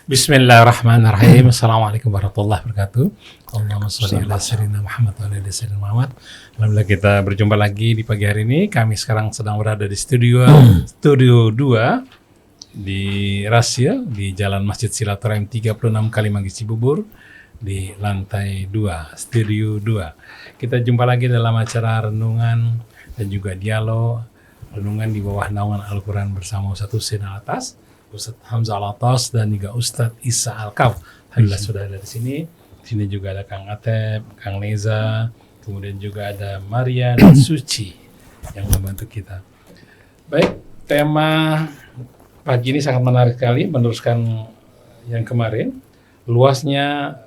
Bismillahirrahmanirrahim. Assalamualaikum warahmatullahi wabarakatuh. Allahumma sholli ala sayyidina Muhammad wa ala ali sayyidina Muhammad. Alhamdulillah kita berjumpa lagi di pagi hari ini. Kami sekarang sedang berada di studio 2 di Rasya di Jalan Masjid Silaturahim 36 Kalimanggi Cibubur di lantai 2, studio 2. Kita jumpa lagi dalam acara renungan dan juga dialog renungan di bawah naungan Al-Quran bersama Ustaz Husin Alatas, Ustaz Hamzah Alatas dan juga Ustaz Isa Alkaf. Alhamdulillah sudah ada di sini. Di sini juga ada Kang Atep, Kang Neza, kemudian juga ada Maria dan Suci yang membantu kita. Baik, tema pagi ini sangat menarik sekali meneruskan yang kemarin. Luasnya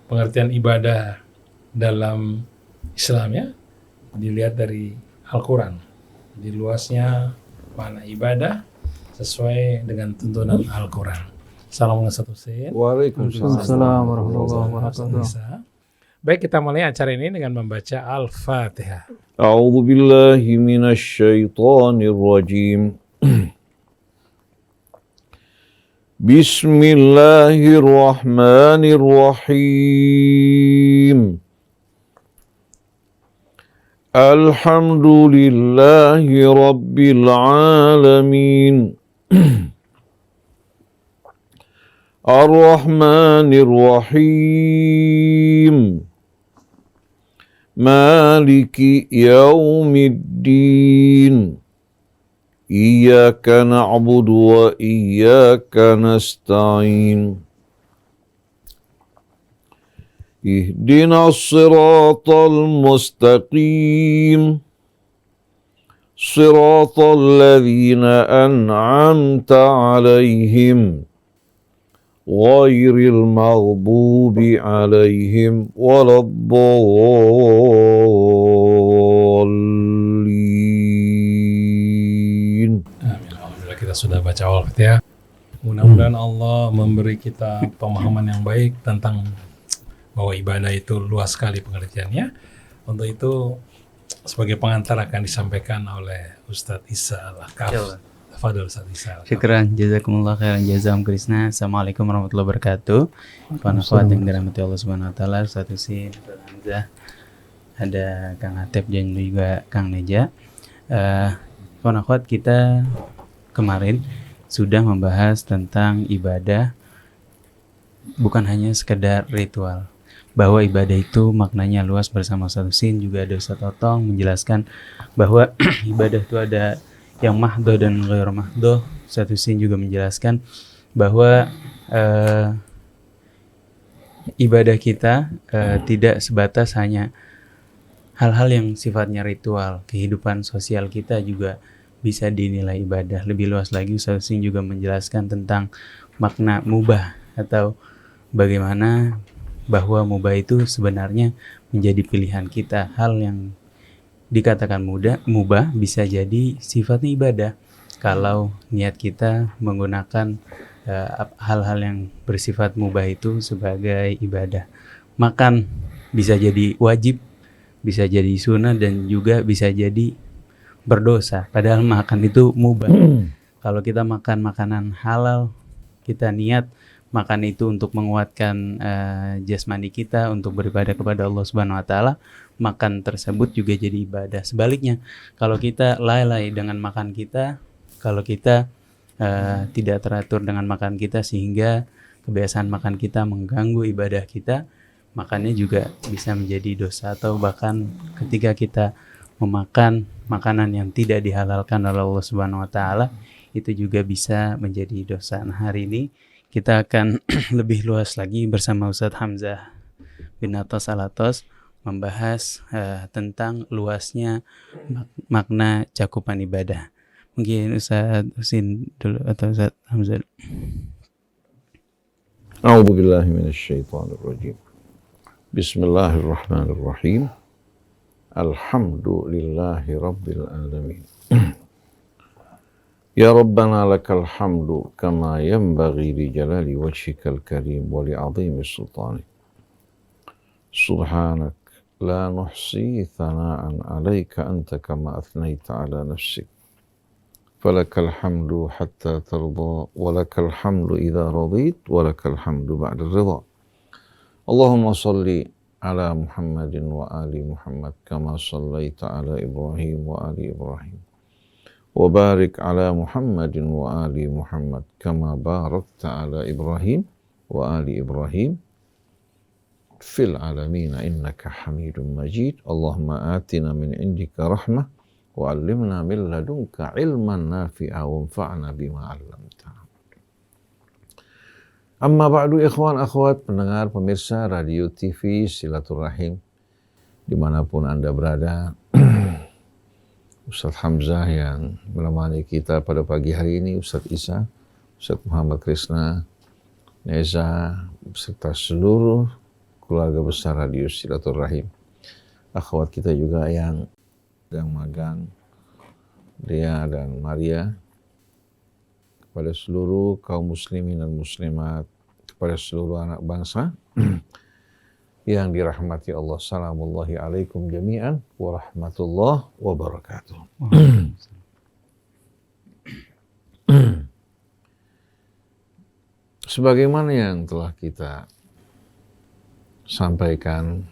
pengertian ibadah dalam Islam ya, dilihat dari Al-Quran. Di luasnya mana ibadah sesuai dengan tuntunan Al-Quran. Assalamualaikum warahmatullahi wabarakatuh. Waalaikumsalam warahmatullahi wabarakatuh. Baik, kita mulai acara ini dengan membaca Al-Fatihah. A'udzu billahi minasy syaithanir rajim. Bismillahirrahmanirrahim. Alhamdulillahi rabbil alamin. Ar-Rahmanir Rahim. Maliki yaumiddin. Iyyaka na'budu wa iyyaka nasta'in. Ihdinas siratal mustaqim. Siratal ladzina an'amta 'alaihim ghairil maghdubi 'alaihim waladdallin. Amin. Alhamdulillah kita sudah baca Al-Fatihah. Mudah-mudahan Allah memberi kita pemahaman yang baik tentang bahwa ibadah itu luas sekali pengertiannya. Untuk itu sebagai pengantar akan disampaikan oleh Ustadz Isa Al-Kaf. Fadil Ustadz Isa Al-Kaf. Syukran, jazakumullah khairan jazam Krisna. Assalamualaikum warahmatullahi wabarakatuh. Panafat yang dirahmati Allah Subhanahu wa taala, Ustadz Husin, Ustadz Hamzah, ada Kang Atep dan juga Kang Neja. Panafat kita kemarin sudah membahas tentang ibadah bukan hanya sekedar ritual. Bahwa ibadah itu maknanya luas bersama Ustaz Husin, juga ada Ustaz Otong menjelaskan bahwa ibadah itu ada yang mahdoh dan ghair mahdoh. Ustaz Husin juga menjelaskan bahwa ibadah kita tidak sebatas hanya hal-hal yang sifatnya ritual. Kehidupan sosial kita juga bisa dinilai ibadah. Lebih luas lagi Ustaz Husin juga menjelaskan tentang makna mubah atau bagaimana bahwa mubah itu sebenarnya menjadi pilihan kita. Hal yang dikatakan mubah bisa jadi sifatnya ibadah kalau niat kita menggunakan hal-hal yang bersifat mubah itu sebagai ibadah. Makan bisa jadi wajib, bisa jadi sunnah, dan juga bisa jadi berdosa. Padahal makan itu mubah. Kalau kita makan makanan halal, kita niat makan itu untuk menguatkan jasmani kita untuk beribadah kepada Allah Subhanahu wa taala, makan tersebut juga jadi ibadah. Sebaliknya, kalau kita lalai dengan makan kita, kalau kita tidak teratur dengan makan kita sehingga kebiasaan makan kita mengganggu ibadah kita, makannya juga bisa menjadi dosa. Atau bahkan ketika kita memakan makanan yang tidak dihalalkan oleh Allah Subhanahu wa taala, itu juga bisa menjadi dosa. Nah, hari ini kita akan lebih luas lagi bersama Ustadz Hamzah bin Atas Alatos membahas tentang luasnya makna cakupan ibadah. Mungkin Ustadz Husin dulu atau Ustadz Hamzah. A'udzu billahi minasy syaithanir rajim. Bismillahirrahmanirrahim. Alhamdulillahi rabbil alamin. Ya Rabbana lakal hamdu kama yanbaghi li jalali wajhikal karim wa li 'azimi sultanik. Subhanak la nuhsi thana'an 'alaika anta kama athnayta 'ala nafsik. falakal hamdu hatta tarda, walakal hamdu idza radit, walakal hamdu ba'da ridha. Allahumma salli ala Muhammadin wa ali Muhammad kama sallaita ala Ibrahim wa ali Ibrahim. Wa barik ala Muhammadin wa ali Muhammad kama barakta ala Ibrahim wa ali Ibrahim fil alamin innaka Hamidum Majid. Allahumma atina min indika rahmah wa 'allimna min ladunka ilman nafi'a wanfa'na bima 'allamtana. Amma ba'du, ikhwan akhwat pendengar pemirsa radio TV Silaturahim dimanapun Anda berada. Ustaz Hamzah yang menemani kita pada pagi hari ini, Ustaz Isa, Ustaz Muhammad Krisna, Neza, beserta seluruh keluarga besar radio Silaturahim. Akhwat kita juga yang magang, Dea dan Maria, kepada seluruh kaum muslimin dan muslimat, kepada seluruh anak bangsa yang dirahmati Allah. Assalamullahi alaikum jami'an wa rahmatullah wa barakatuh. Sebagaimana yang telah kita sampaikan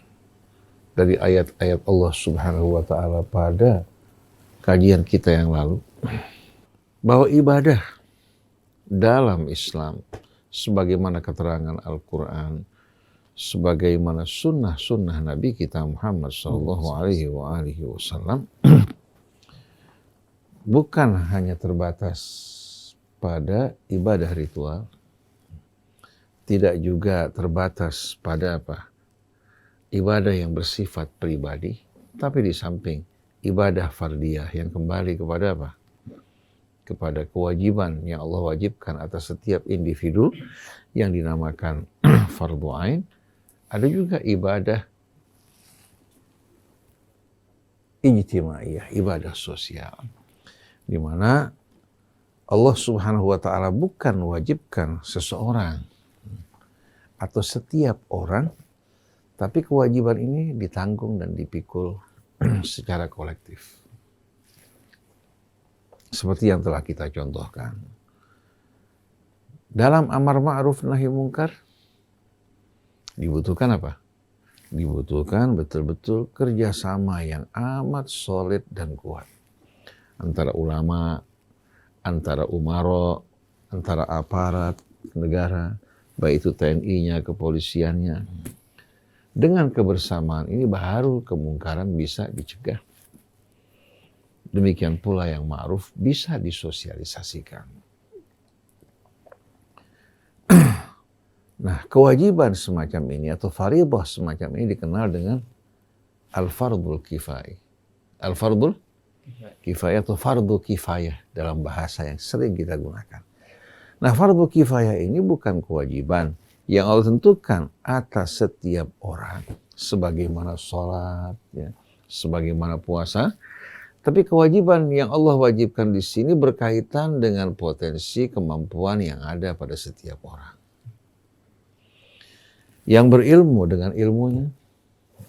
dari ayat-ayat Allah Subhanahu wa ta'ala pada kajian kita yang lalu, bahwa ibadah dalam Islam sebagaimana keterangan Al-Quran, sebagaimana sunnah-sunnah Nabi kita Muhammad SAW, bukan hanya terbatas pada ibadah ritual, tidak juga terbatas pada ibadah yang bersifat pribadi, tapi di samping ibadah fardiyah yang kembali kepada kepada kewajiban yang Allah wajibkan atas setiap individu yang dinamakan fardhu ain. Ada juga ibadah ijtimaiyah, ibadah sosial, di mana Allah Subhanahu wa ta'ala bukan wajibkan seseorang atau setiap orang, tapi kewajiban ini ditanggung dan dipikul secara kolektif. Seperti yang telah kita contohkan. Dalam amar ma'ruf nahi mungkar, dibutuhkan apa? Dibutuhkan betul-betul kerjasama yang amat solid dan kuat. Antara ulama, antara umaro, antara aparat negara, baik itu TNI-nya, kepolisiannya. Dengan kebersamaan ini baru kemungkaran bisa dicegah. Demikian pula yang ma'ruf bisa disosialisasikan. Nah, kewajiban semacam ini atau fardhah semacam ini dikenal dengan al-fardhul kifayah. Al-fardhul kifayah atau fardhu kifayah dalam bahasa yang sering kita gunakan. Nah, fardhu kifayah ini bukan kewajiban yang Allah tentukan atas setiap orang, sebagaimana sholat, ya, sebagaimana puasa. Tapi kewajiban yang Allah wajibkan di sini berkaitan dengan potensi kemampuan yang ada pada setiap orang. Yang berilmu dengan ilmunya,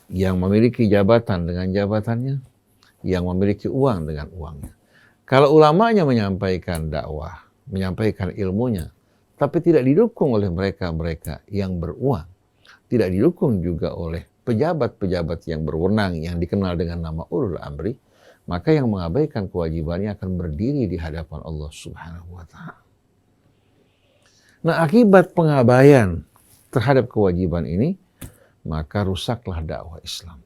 yang memiliki jabatan dengan jabatannya, yang memiliki uang dengan uangnya. Kalau ulamanya menyampaikan dakwah, menyampaikan ilmunya, tapi tidak didukung oleh mereka-mereka yang beruang, tidak didukung juga oleh pejabat-pejabat yang berwenang yang dikenal dengan nama ulul amri, maka yang mengabaikan kewajibannya akan berdiri di hadapan Allah Subhanahu wa ta'ala. Nah, akibat pengabaian terhadap kewajiban ini, maka rusaklah dakwah Islam.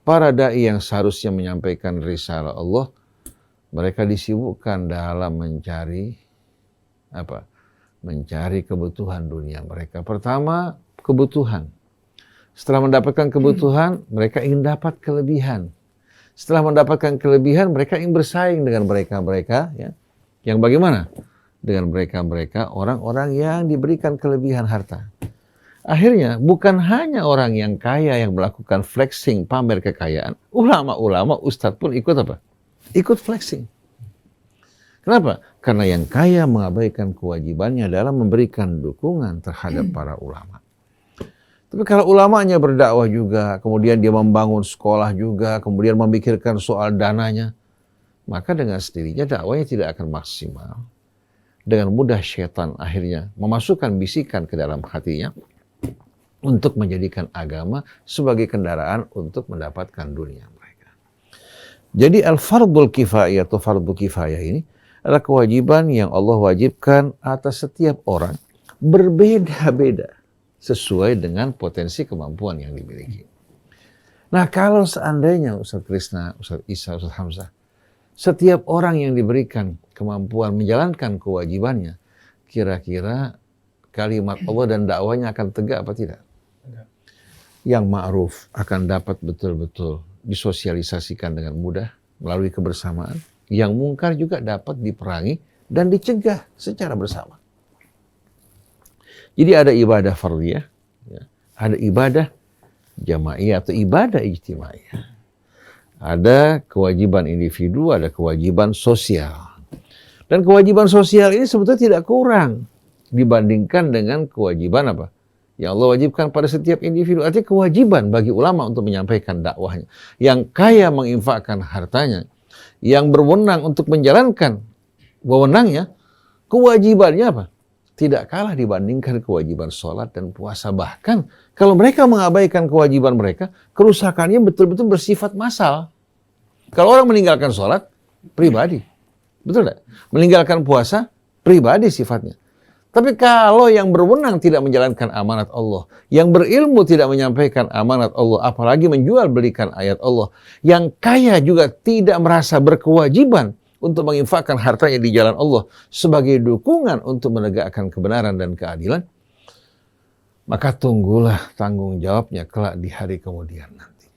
Para dai yang seharusnya menyampaikan risalah Allah, mereka disibukkan dalam mencari mencari kebutuhan dunia mereka. Pertama, kebutuhan. Setelah mendapatkan kebutuhan, mereka ingin dapat kelebihan. Setelah mendapatkan kelebihan, mereka ingin bersaing dengan mereka-mereka, ya, yang bagaimana? Dengan mereka-mereka orang-orang yang diberikan kelebihan harta. Akhirnya, bukan hanya orang yang kaya yang melakukan flexing, pamer kekayaan. Ulama-ulama, ustadz pun ikut apa? Ikut flexing. Kenapa? Karena yang kaya mengabaikan kewajibannya dalam memberikan dukungan terhadap para ulama. Tapi kalau ulamanya berdakwah juga, kemudian dia membangun sekolah juga, kemudian memikirkan soal dananya, maka dengan sendirinya dakwanya tidak akan maksimal. Dengan mudah syaitan akhirnya memasukkan bisikan ke dalam hatinya untuk menjadikan agama sebagai kendaraan untuk mendapatkan dunia mereka. Jadi al-fardul kifayah atau fardhu kifayah ini adalah kewajiban yang Allah wajibkan atas setiap orang berbeda-beda sesuai dengan potensi kemampuan yang dimiliki. Nah, kalau seandainya Ustaz Krisna, Ustaz Isa, Ustaz Hamzah, setiap orang yang diberikan kemampuan menjalankan kewajibannya, kira-kira kalimat Allah dan dakwanya akan tegak apa tidak? Yang ma'ruf akan dapat betul-betul disosialisasikan dengan mudah melalui kebersamaan. Yang mungkar juga dapat diperangi dan dicegah secara bersama. Jadi ada ibadah fardhiyah, ya, ada ibadah jamaiyah atau ibadah ijtimaiyah. Ada kewajiban individu, ada kewajiban sosial. Dan kewajiban sosial ini sebetulnya tidak kurang dibandingkan dengan kewajiban apa? Yang Allah wajibkan pada setiap individu. Artinya kewajiban bagi ulama untuk menyampaikan dakwahnya. Yang kaya menginfakkan hartanya. Yang berwenang untuk menjalankan wewenangnya. Kewajibannya apa? Tidak kalah dibandingkan kewajiban sholat dan puasa. Bahkan kalau mereka mengabaikan kewajiban mereka, kerusakannya betul-betul bersifat massal. Kalau orang meninggalkan sholat, pribadi. Betul tidak? Meninggalkan puasa, pribadi sifatnya. Tapi kalau yang berwenang tidak menjalankan amanat Allah, yang berilmu tidak menyampaikan amanat Allah, apalagi menjual belikan ayat Allah, yang kaya juga tidak merasa berkewajiban untuk menginfakkan hartanya di jalan Allah sebagai dukungan untuk menegakkan kebenaran dan keadilan, maka tunggulah tanggung jawabnya kelak di hari kemudian nanti.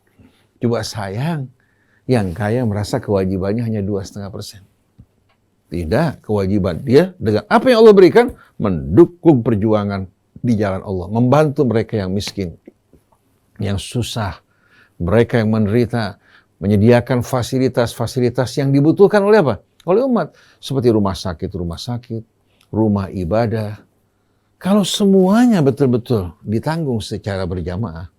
Coba sayang, yang kaya merasa kewajibannya hanya 2,5%. Tidak, kewajiban dia dengan apa yang Allah berikan, mendukung perjuangan di jalan Allah, membantu mereka yang miskin, yang susah, mereka yang menderita, menyediakan fasilitas-fasilitas yang dibutuhkan oleh apa? Oleh umat. Seperti rumah sakit, rumah ibadah. Kalau semuanya betul-betul ditanggung secara berjamaah,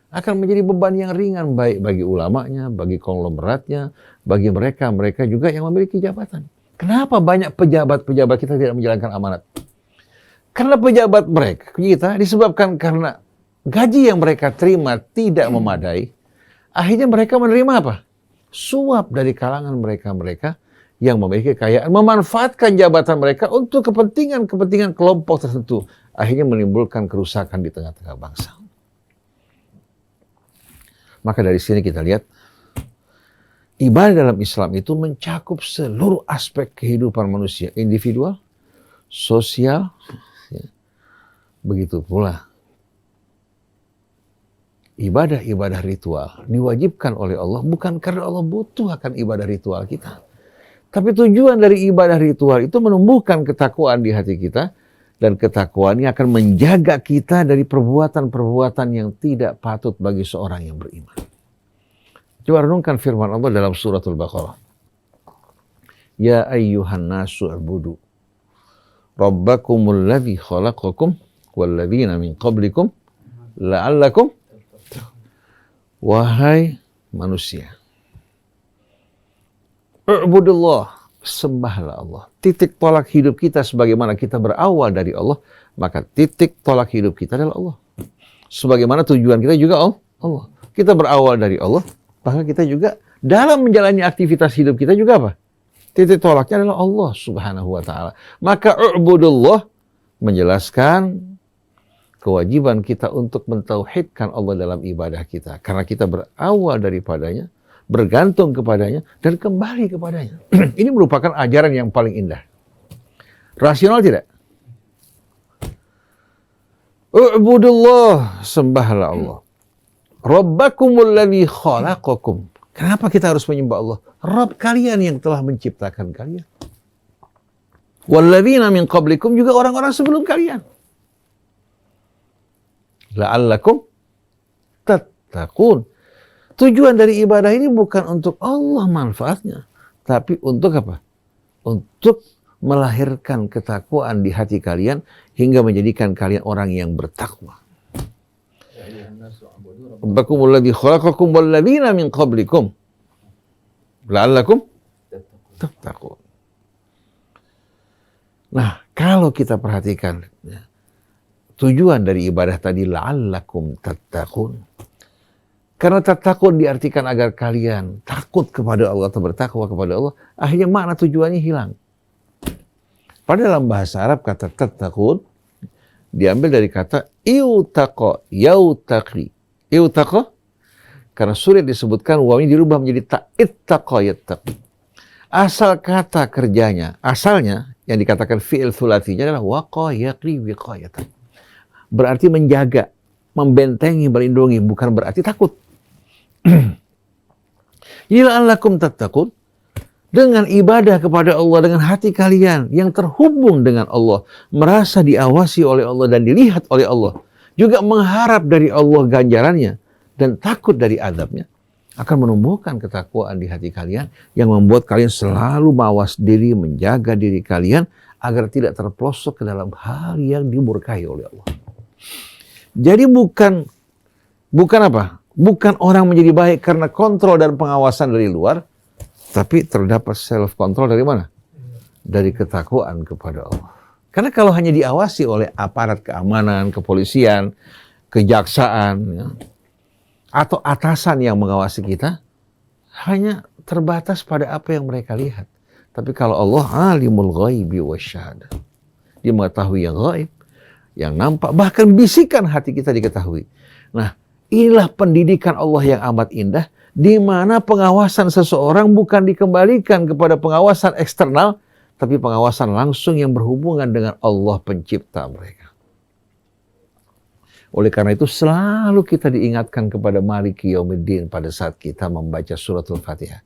akan menjadi beban yang ringan baik bagi ulamanya, bagi konglomeratnya, bagi mereka juga yang memiliki jabatan. Kenapa banyak pejabat-pejabat kita tidak menjalankan amanat? Karena pejabat mereka, kita disebabkan karena gaji yang mereka terima tidak memadai. Akhirnya mereka menerima apa? Suap dari kalangan mereka-mereka yang memiliki kekayaan, memanfaatkan jabatan mereka untuk kepentingan kelompok tertentu. Akhirnya menimbulkan kerusakan di tengah-tengah bangsa. Maka dari sini kita lihat, ibadah dalam Islam itu mencakup seluruh aspek kehidupan manusia, individual, sosial, ya. Begitu pula ibadah-ibadah ritual diwajibkan oleh Allah bukan karena Allah butuh akan ibadah ritual kita. Tapi tujuan dari ibadah ritual itu menumbuhkan ketakwaan di hati kita, dan ketakwaan ini akan menjaga kita dari perbuatan-perbuatan yang tidak patut bagi seorang yang beriman. Coba renungkan firman Allah dalam suratul Baqarah. Ya ayyuhan nasu ubudu rabbakumul ladzi khalaqakum wal ladzina min qablikum la'allakum. Wahai manusia, ubudullah, sembahlah Allah. Titik tolak hidup kita sebagaimana kita berawal dari Allah, maka titik tolak hidup kita adalah Allah. Sebagaimana tujuan kita juga Allah. Kita berawal dari Allah, maka kita juga dalam menjalani aktivitas hidup kita juga apa? Titik tolaknya adalah Allah Subhanahu wa ta'ala. Maka ubudullah menjelaskan kewajiban kita untuk mentauhidkan Allah dalam ibadah kita. Karena kita berawal daripadanya, bergantung kepadanya, dan kembali kepadanya. Ini merupakan ajaran yang paling indah. Rasional tidak? Ubudullah, sembahlah Allah. Rabbakumul ladzi khalaqakum. Kenapa kita harus menyembah Allah? Rabb kalian yang telah menciptakan kalian. Walladzina min qablikum, juga orang-orang sebelum kalian. La'allakum tattaqun. Tujuan dari ibadah ini bukan untuk Allah manfaatnya, tapi untuk apa? Untuk melahirkan ketakwaan di hati kalian hingga menjadikan kalian orang yang bertakwa. Rabbakumul ladzi khalaqakum wal ladzina min qablikum la'allakum tattaqun. Nah, kalau kita perhatikan ya, tujuan dari ibadah tadi la'allakum tattaqun. Karena tattaqun diartikan agar kalian takut kepada Allah atau bertakwa kepada Allah, akhirnya makna tujuannya hilang. Pada dalam bahasa Arab kata tattaqun diambil dari kata iutaqa, yautaqi. Iutaqa karena sulit disebutkan wawnya dirubah menjadi ta ittaqa yattaqi. Asal kata kerjanya, asalnya yang dikatakan fi'il thulatsinya adalah waqa yaqi wiqayatan. Berarti menjaga, membentengi, melindungi, bukan berarti takut. La'allakum tattaqun, dengan ibadah kepada Allah dengan hati kalian yang terhubung dengan Allah, merasa diawasi oleh Allah dan dilihat oleh Allah, juga mengharap dari Allah ganjarannya dan takut dari azabnya, akan menumbuhkan ketakwaan di hati kalian yang membuat kalian selalu mawas diri, menjaga diri kalian agar tidak terpelosok ke dalam hal yang dimurkai oleh Allah. Jadi bukan apa? Bukan orang menjadi baik karena kontrol dan pengawasan dari luar, tapi terdapat self control dari mana? Dari ketakwaan kepada Allah. Karena kalau hanya diawasi oleh aparat keamanan, kepolisian, kejaksaan, ya, atau atasan yang mengawasi kita, hanya terbatas pada apa yang mereka lihat. Tapi kalau Allah alimul ghaibi wasyahadah, dia mengetahui yang gaib, yang nampak, bahkan bisikan hati kita diketahui. Nah, inilah pendidikan Allah yang amat indah, di mana pengawasan seseorang bukan dikembalikan kepada pengawasan eksternal, tapi pengawasan langsung yang berhubungan dengan Allah pencipta mereka. Oleh karena itu selalu kita diingatkan kepada Maliki Yaumiddin pada saat kita membaca suratul Fatihah.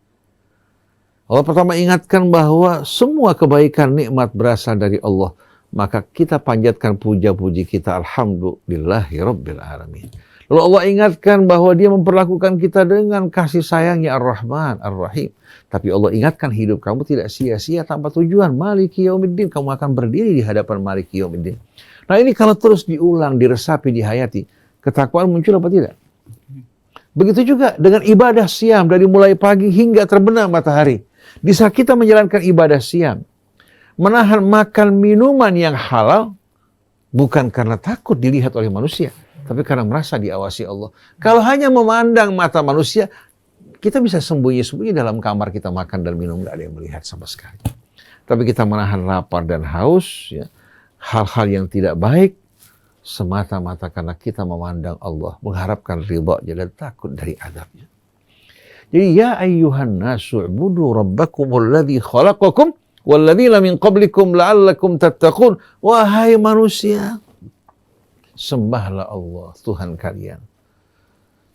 Allah pertama ingatkan bahwa semua kebaikan nikmat berasal dari Allah. Maka kita panjatkan puja-puji kita, alhamdulillahi rabbil alamin. Lalu Allah ingatkan bahwa dia memperlakukan kita dengan kasih sayangnya Ar-Rahman, Ar-Rahim. Tapi Allah ingatkan hidup kamu tidak sia-sia tanpa tujuan. Maliki Yaumiddin, kamu akan berdiri di hadapan Maliki Yaumiddin. Nah ini kalau terus diulang, diresapi, dihayati, ketakwaan muncul apa tidak? Begitu juga dengan ibadah siam dari mulai pagi hingga terbenam matahari. Di saat kita menjalankan ibadah siam, menahan makan minuman yang halal, bukan karena takut dilihat oleh manusia, tapi karena merasa diawasi Allah. Kalau hanya memandang mata manusia, kita bisa sembunyi-sembunyi dalam kamar kita makan dan minum, nggak ada yang melihat sama sekali. Tapi kita menahan lapar dan haus, ya, hal-hal yang tidak baik semata-mata karena kita memandang Allah, mengharapkan ridha-Nya dan takut dari azabnya. Jadi ya ayyuhan nasu ubudu rabbakumul ladzi khalaqakum walladzina min qablikum la'allakum tattaqun. Wahai manusia, sembahlah Allah Tuhan kalian.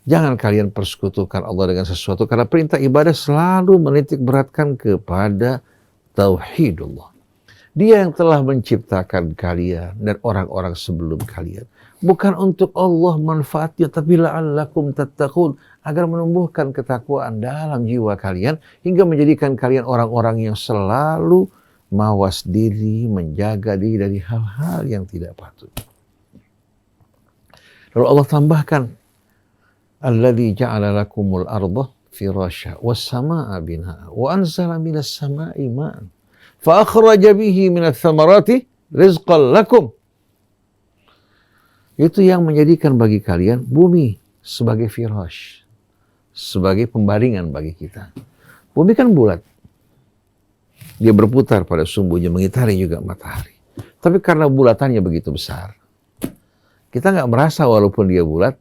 Jangan kalian persekutukan Allah dengan sesuatu, karena perintah ibadah selalu menitik beratkan kepada tauhidullah. Dia yang telah menciptakan kalian dan orang-orang sebelum kalian. Bukan untuk Allah manfaatnya, tapi la'allakum tattaqun, agar menumbuhkan ketakwaan dalam jiwa kalian, hingga menjadikan kalian orang-orang yang selalu mawas diri, menjaga diri dari hal-hal yang tidak patut. Lalu Allah tambahkan, alladzi ja'ala lakumul arda firasya was samaa'a binaa'a wa anzala minas samaa'i ma'an فَأَخْرَجَ بِهِ مِنَ الثَّمَرَاتِ رِزْقًا لَكُمْ. Itu yang menjadikan bagi kalian bumi sebagai firash, sebagai pembaringan bagi kita. Bumi kan bulat, dia berputar pada sumbunya, mengitari juga matahari. Tapi karena bulatannya begitu besar, kita nggak merasa walaupun dia bulat.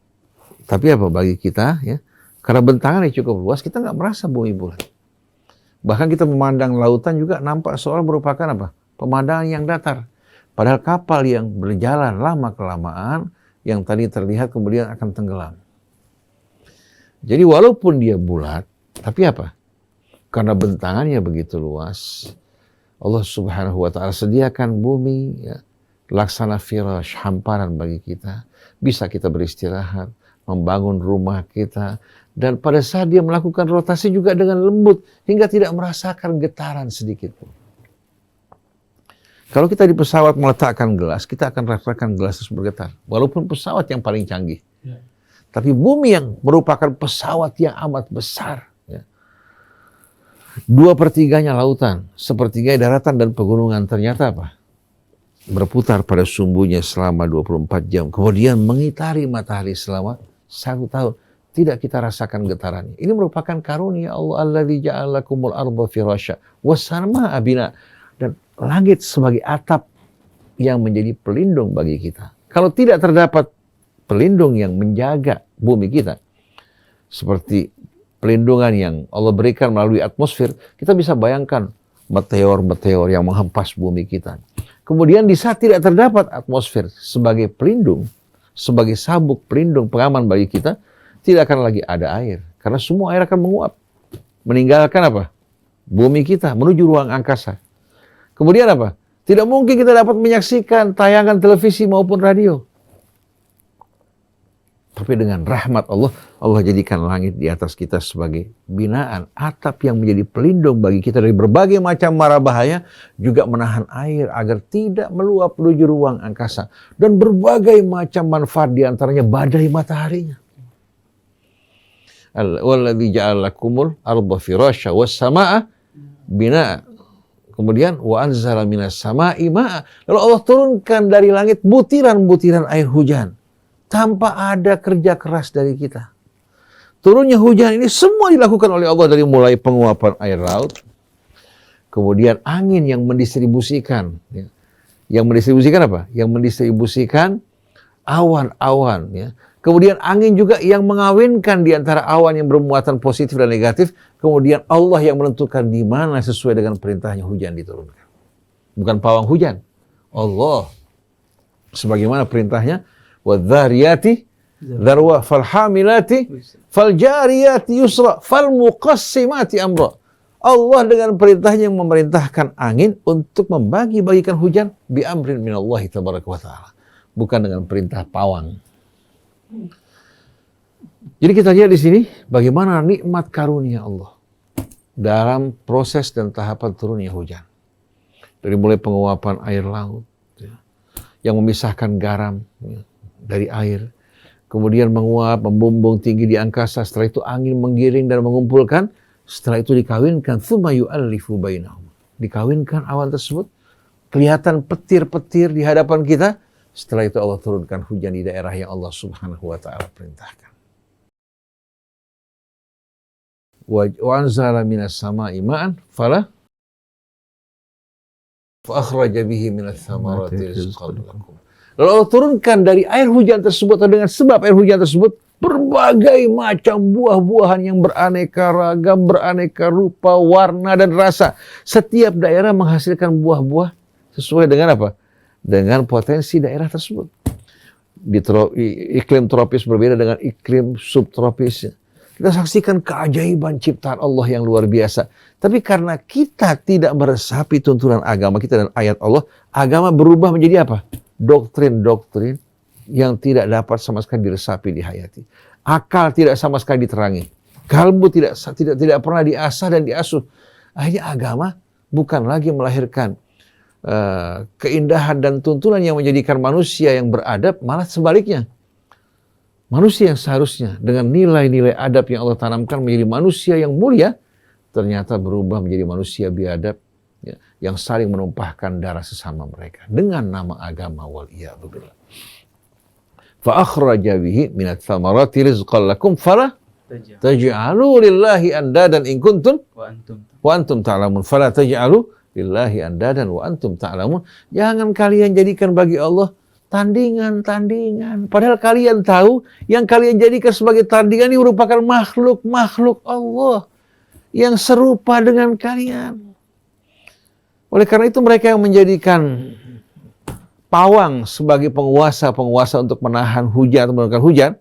Tapi apa bagi kita, ya, karena bentangannya cukup luas, kita nggak merasa bumi bulat. Bahkan kita memandang lautan juga nampak seolah merupakan apa? Pemandangan yang datar. Padahal kapal yang berjalan lama-kelamaan, yang tadi terlihat kemudian akan tenggelam. Jadi walaupun dia bulat, tapi apa? Karena bentangannya begitu luas, Allah Subhanahu wa Ta'ala sediakan bumi, ya, laksana firash, hamparan bagi kita. Bisa kita beristirahat, membangun rumah kita. Dan pada saat dia melakukan rotasi juga dengan lembut, hingga tidak merasakan getaran sedikit pun. Kalau kita di pesawat meletakkan gelas, kita akan rasakan gelas itu bergetar. Walaupun pesawat yang paling canggih. Ya. Tapi bumi yang merupakan pesawat yang amat besar, ya, 2/3 lautan, 1/3 daratan dan pegunungan. Ternyata apa? Berputar pada sumbunya selama 24 jam. Kemudian mengitari matahari selama 1 tahun. Tidak kita rasakan getarannya. Ini merupakan karunia Allah alladzi ja'ala lakumul arda firasya was samaa bina. Dan langit sebagai atap yang menjadi pelindung bagi kita. Kalau tidak terdapat pelindung yang menjaga bumi kita, seperti pelindungan yang Allah berikan melalui atmosfer, kita bisa bayangkan meteor-meteor yang menghempas bumi kita. Kemudian di saat tidak terdapat atmosfer sebagai pelindung, sebagai sabuk pelindung pengaman bagi kita, tidak akan lagi ada air. Karena semua air akan menguap. Meninggalkan apa? Bumi kita menuju ruang angkasa. Kemudian apa? Tidak mungkin kita dapat menyaksikan tayangan televisi maupun radio. Tapi dengan rahmat Allah, Allah jadikan langit di atas kita sebagai binaan, atap yang menjadi pelindung bagi kita dari berbagai macam mara bahaya, juga menahan air agar tidak meluap menuju ruang angkasa. Dan berbagai macam manfaat diantaranya badai mataharinya. Walladzi ja'ala lakumul arda firasya was samaa binaa. Kemudian wa anzala minas samaa'i ma'a. Lalu Allah turunkan dari langit butiran-butiran air hujan tanpa ada kerja keras dari kita. Turunnya hujan ini semua dilakukan oleh Allah, dari mulai penguapan air laut, kemudian angin yang mendistribusikan. Yang mendistribusikan apa? Yang mendistribusikan awan-awan. Ya. Kemudian angin juga yang mengawinkan di antara awan yang bermuatan positif dan negatif. Kemudian Allah yang menentukan di mana sesuai dengan perintahnya hujan diturunkan. Bukan pawang hujan. Allah. Sebagaimana perintahnya. Wadh-dhariyati dharwa falhamilati faljariyati yusra falmuqassimati amra. Allah dengan perintahnya yang memerintahkan angin untuk membagi-bagikan hujan bi amrin minallahi tabaraka wa ta'ala. Bukan dengan perintah pawang. Jadi kita lihat di sini bagaimana nikmat karunia Allah dalam proses dan tahapan turunnya hujan. Dari mulai penguapan air laut, ya, yang memisahkan garam, ya, dari air, kemudian menguap, membumbung tinggi di angkasa. Setelah itu angin menggiring dan mengumpulkan. Setelah itu dikawinkan, tsumma yu'allifu bainahum. Dikawinkan awan tersebut, kelihatan petir-petir di hadapan kita. Setelah itu Allah turunkan hujan di daerah yang Allah Subhanahu wa ta'ala perintahkan. Wa anzala minas samaa'i ma'an fa akhraja bihi minats thamarati rizqan lakum. Lalu Allah turunkan dari air hujan tersebut, atau dengan sebab air hujan tersebut, berbagai macam buah-buahan yang beraneka ragam, beraneka rupa, warna, dan rasa. Setiap daerah menghasilkan buah-buah sesuai dengan apa? Dengan potensi daerah tersebut. Iklim tropis berbeda dengan iklim subtropis. Kita saksikan keajaiban ciptaan Allah yang luar biasa. Tapi karena kita tidak meresapi tuntunan agama kita dan ayat Allah, agama berubah menjadi apa? Doktrin-doktrin yang tidak dapat sama sekali diresapi, dihayati. Akal tidak sama sekali diterangi. Kalbu tidak pernah diasah dan diasuh. Akhirnya agama bukan lagi melahirkan keindahan dan tuntunan yang menjadikan manusia yang beradab, malah sebaliknya. Manusia yang seharusnya dengan nilai-nilai adab yang Allah tanamkan menjadi manusia yang mulia, ternyata berubah menjadi manusia biadab, ya, yang saling menumpahkan darah sesama mereka dengan nama agama, wal iyadu billah. Fa akhraja bihi minats thamarati rizqan lakum fala taj'alu lillahi andadan in kuntum wa antum ta'lamun. Fala taj'alu lillahi andadan wa antum ta'lamun. Jangan kalian jadikan bagi Allah tandingan-tandingan. Padahal kalian tahu yang kalian jadikan sebagai tandingan ini merupakan makhluk-makhluk Allah yang serupa dengan kalian. Oleh karena itu mereka yang menjadikan pawang sebagai penguasa untuk menahan hujan atau menurunkan hujan,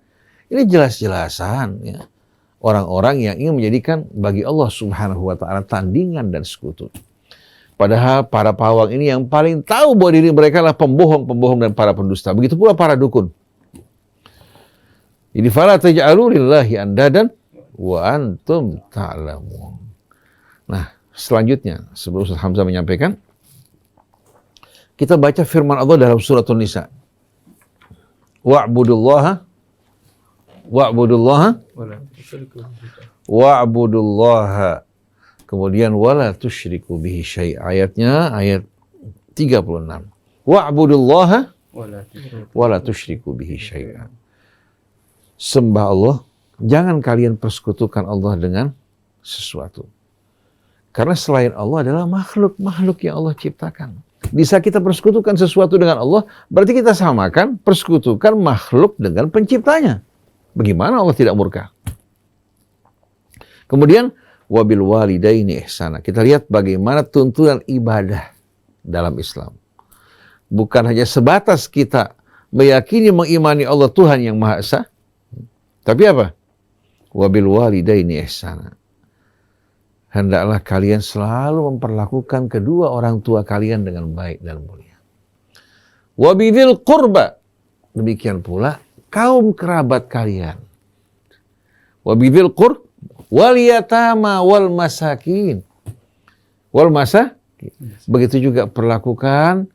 ini jelas-jelasan, ya, orang-orang yang ingin menjadikan bagi Allah Subhanahu wa ta'ala tandingan dan sekutu. Padahal para pawang ini yang paling tahu bahwa diri mereka adalah pembohong-pembohong dan para pendusta. Begitu pula para dukun. Jadi fala taj'alu lillahi andadan wa antum ta'lamun. Nah, selanjutnya sebelum Ustaz Hamzah menyampaikan, kita baca firman Allah dalam surat An-Nisa. Wa'budullaha Kemudian wala tusyriku bihi syai'. Ayatnya ayat 36. Wa'budullaha wala tusyriku bihi syai'a. Sembah Allah, jangan kalian persekutukan Allah dengan sesuatu. Karena selain Allah adalah makhluk-makhluk yang Allah ciptakan. Bisa kita persekutukan sesuatu dengan Allah, berarti kita samakan persekutukan makhluk dengan penciptanya. Bagaimana Allah tidak murka? Kemudian wabil walidaini ihsana. Kita lihat bagaimana tuntunan ibadah dalam Islam. Bukan hanya sebatas kita meyakini mengimani Allah Tuhan yang Maha Esa, tapi apa? Wabil walidaini ihsana. Hendaklah kalian selalu memperlakukan kedua orang tua kalian dengan baik dan mulia. Wabidil qurba. Demikian pula kaum kerabat kalian. Wabidil qurba wal yatama wal masakin. Wal masakin. Begitu juga perlakukan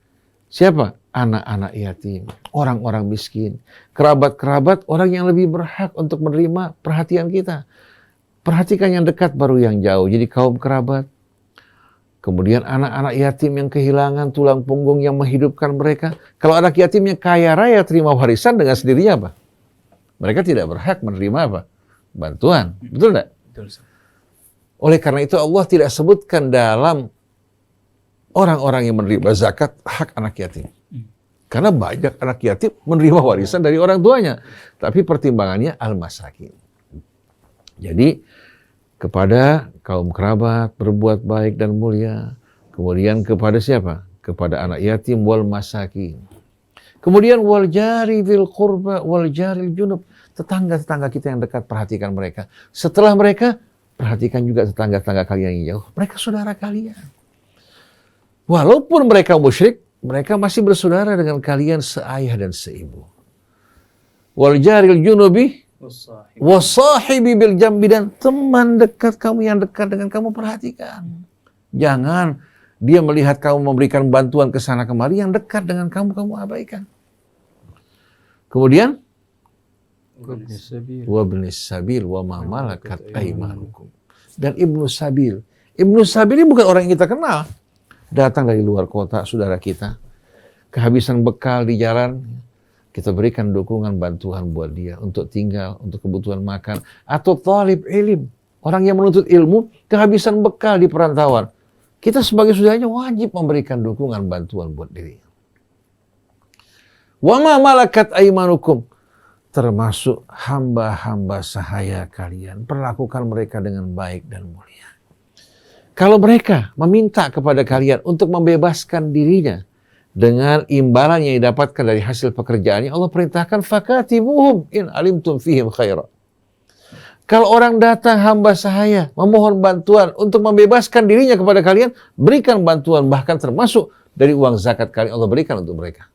siapa? Anak-anak yatim, orang-orang miskin, kerabat-kerabat orang yang lebih berhak untuk menerima perhatian kita. Perhatikan yang dekat baru yang jauh. Jadi kaum kerabat. Kemudian anak-anak yatim yang kehilangan tulang punggung yang menghidupkan mereka. Kalau anak yatimnya kaya raya terima warisan dengan sendirinya apa? Mereka tidak berhak menerima apa? Bantuan. Betul tidak? Betul. Oleh karena itu Allah tidak sebutkan dalam orang-orang yang menerima zakat hak anak yatim. Karena banyak anak yatim menerima warisan dari orang tuanya. Tapi pertimbangannya al-masakin. Jadi kepada kaum kerabat berbuat baik dan mulia. Kemudian kepada siapa? Kepada anak yatim wal masakin. Kemudian wal jari bil qurba wal jaril junub. Tetangga-tetangga kita yang dekat, perhatikan mereka. Setelah mereka, perhatikan juga tetangga-tetangga kalian yang jauh. Mereka saudara kalian. Walaupun mereka musyrik, mereka masih bersaudara dengan kalian seayah dan seibu. Wal jaril junubi wasahibi bil jambi, dan teman dekat kamu yang dekat dengan kamu perhatikan. Jangan dia melihat kamu memberikan bantuan ke sana kemari, yang dekat dengan kamu abaikan. Kemudian wabnis sabil wa ma malakat aimanukum. Dan ibnu sabil. Ibnu sabil ini bukan orang yang kita kenal. Datang dari luar kota, saudara kita. Kehabisan bekal di jalan, kita berikan dukungan bantuan buat dia untuk tinggal, untuk kebutuhan makan. Atau talib ilim, orang yang menuntut ilmu, kehabisan bekal di perantauan. Kita sebagai saudaranya wajib memberikan dukungan bantuan buat dirinya. Wa ma malakat aimanukum, termasuk hamba-hamba sahaya kalian. Perlakukan mereka dengan baik dan mulia. Kalau mereka meminta kepada kalian untuk membebaskan dirinya dengan imbalan yang didapatkan dari hasil pekerjaannya, Allah perintahkan fakatibuhum in alimtum fihim khaira. Kalau orang datang hamba sahaya memohon bantuan untuk membebaskan dirinya kepada kalian, berikan bantuan, bahkan termasuk dari uang zakat kalian Allah berikan untuk mereka.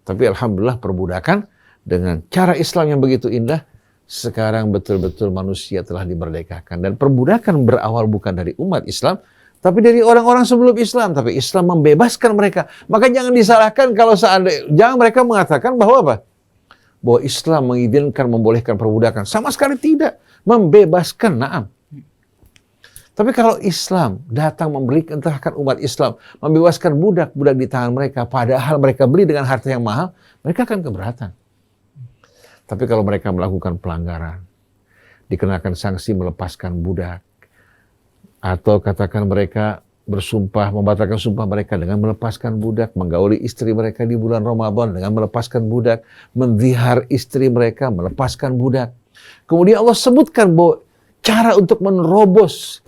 Tapi alhamdulillah perbudakan dengan cara Islam yang begitu indah, sekarang betul-betul manusia telah dimerdekakan. Dan perbudakan berawal bukan dari umat Islam, tapi dari orang-orang sebelum Islam. Tapi Islam membebaskan mereka. Maka jangan disalahkan kalau jangan mereka mengatakan bahwa apa? Bahwa Islam mengizinkan, membolehkan perbudakan. Sama sekali tidak. Membebaskan, na'am. Tapi kalau Islam datang memberikan, entahkan umat Islam, membebaskan budak-budak di tangan mereka, padahal mereka beli dengan harta yang mahal, mereka akan keberatan. Tapi kalau mereka melakukan pelanggaran, dikenakan sanksi melepaskan budak, atau katakan mereka bersumpah, membatalkan sumpah mereka dengan melepaskan budak, menggauli istri mereka di bulan Ramadan dengan melepaskan budak, menzihar istri mereka, melepaskan budak. Kemudian Allah sebutkan bahwa cara untuk menerobos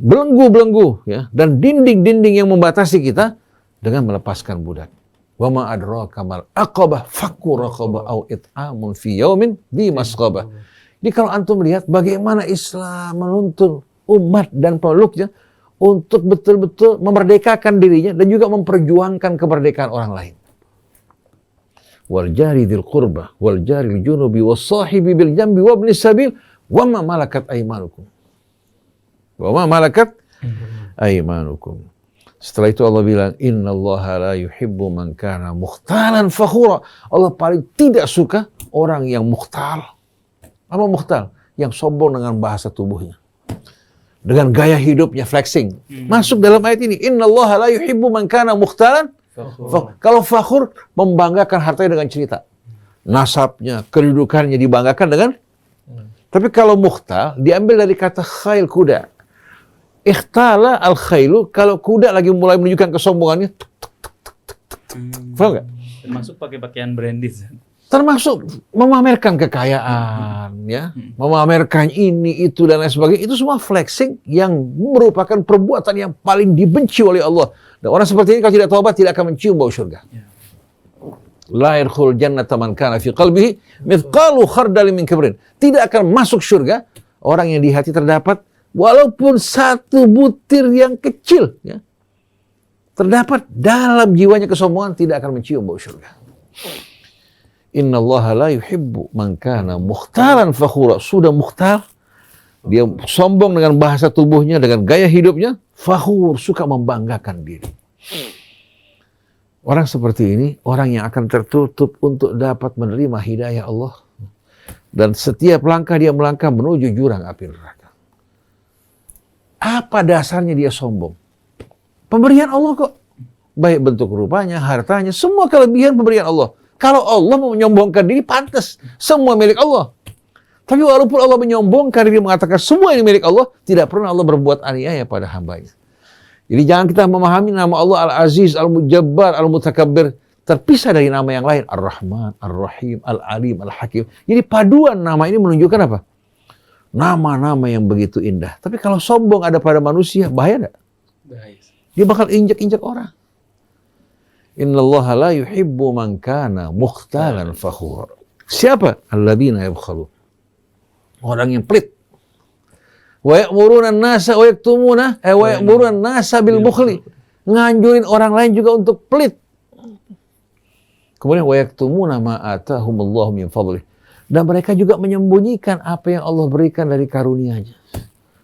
belenggu-belenggu ya, dan dinding-dinding yang membatasi kita dengan melepaskan budak. Wa ma adraka mal aqabah fakku raqabah au it'amun fi yaumin dhi masqabah. Jadi kalau antum melihat bagaimana Islam menuntun umat dan peluknya untuk betul-betul memerdekakan dirinya dan juga memperjuangkan kemerdekaan orang lain. Wal jari dzil qurbah wal jari junubi was sahibi bil jambi wa ibnis sabil wa ma malakat aimanukum. Wa ma malakat aimanukum. Setelah itu Allah bilang, innallaha la yuhibbu man kana mukhtalan fakhura. Allah paling tidak suka orang yang mukhtal. Apa mukhtal? Yang sombong dengan bahasa tubuhnya. dengan gaya hidupnya flexing. Masuk dalam ayat ini. Innallaha la yuhibbu man kana mukhtalan. Kalau fakhur membanggakan hartanya dengan cerita. Nasabnya, kedudukannya dibanggakan dengan. Tapi kalau mukhtal diambil dari kata khail, kuda. Ikhtala al-khailu, kalau kuda lagi mulai menunjukkan kesombongannya. Paham nggak? Termasuk pakai pakaian branded. Termasuk memamerkan kekayaan, ya, memamerkan ini, itu, dan lain sebagainya. Itu semua flexing yang merupakan perbuatan yang paling dibenci oleh Allah. Dan orang seperti ini kalau tidak taubat tidak akan mencium bau surga. La yadkhulul jannata man kana fi qalbihi mithqalu khardalin min kibrin. Tidak akan masuk surga orang yang di hati terdapat walaupun satu butir yang kecil, ya, terdapat dalam jiwanya kesombongan, tidak akan mencium bau surga. Innallaha la yuhibbu man kana mukhtalan fakhura. Sudah mukhtar, dia sombong dengan bahasa tubuhnya, dengan gaya hidupnya, fakhur, suka membanggakan diri. Orang seperti ini, orang yang akan tertutup untuk dapat menerima hidayah Allah. Dan setiap langkah dia melangkah menuju jurang api neraka. Apa dasarnya dia sombong? Pemberian Allah kok. Baik bentuk rupanya, hartanya, semua kelebihan pemberian Allah. Kalau Allah mau menyombongkan diri, pantas. Semua milik Allah. Tapi walaupun Allah menyombongkan diri, mengatakan semua ini milik Allah, tidak pernah Allah berbuat aniaya pada hambanya. Jadi jangan kita memahami nama Allah Al-Aziz, Al-Mujabbar, Al-Mutakabbir terpisah dari nama yang lain. Ar-Rahman, Ar-Rahim, Al-Alim, Al-Hakim. Jadi paduan nama ini menunjukkan apa? Nama-nama yang begitu indah. Tapi kalau sombong ada pada manusia, bahaya enggak? Bahaya. Dia bakal injak-injak orang. Innallaha la yuhibbu man kana mukhtalan fakhur. Siapa? Alladzina yabkhalu. Orang yang pelit. Wa ya'muruna an-nasa wa yaktumuna wa ya'muruna an-nasa bil bukhli. Nganjurin orang lain juga untuk pelit. Kemudian wa yaktumuna ma atahumullahu min fadlih. Dan mereka juga menyembunyikan apa yang Allah berikan dari karunia-Nya.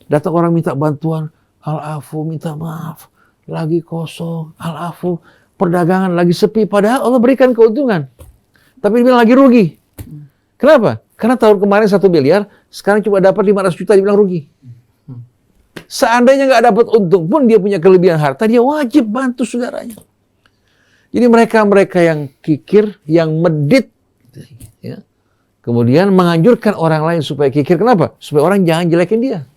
Datang orang minta bantuan, al-afu, minta maaf. Lagi kosong, al-afu. Perdagangan lagi sepi, padahal Allah berikan keuntungan. Tapi dia bilang lagi rugi. Kenapa? Karena tahun kemarin 1 miliar, sekarang cuma dapat 500 juta, dia bilang rugi. Seandainya nggak dapat untung pun, dia punya kelebihan harta, dia wajib bantu saudaranya. Jadi mereka-mereka yang kikir, yang medit, ya, kemudian menganjurkan orang lain supaya kikir. Kenapa? Supaya orang jangan jelekin dia.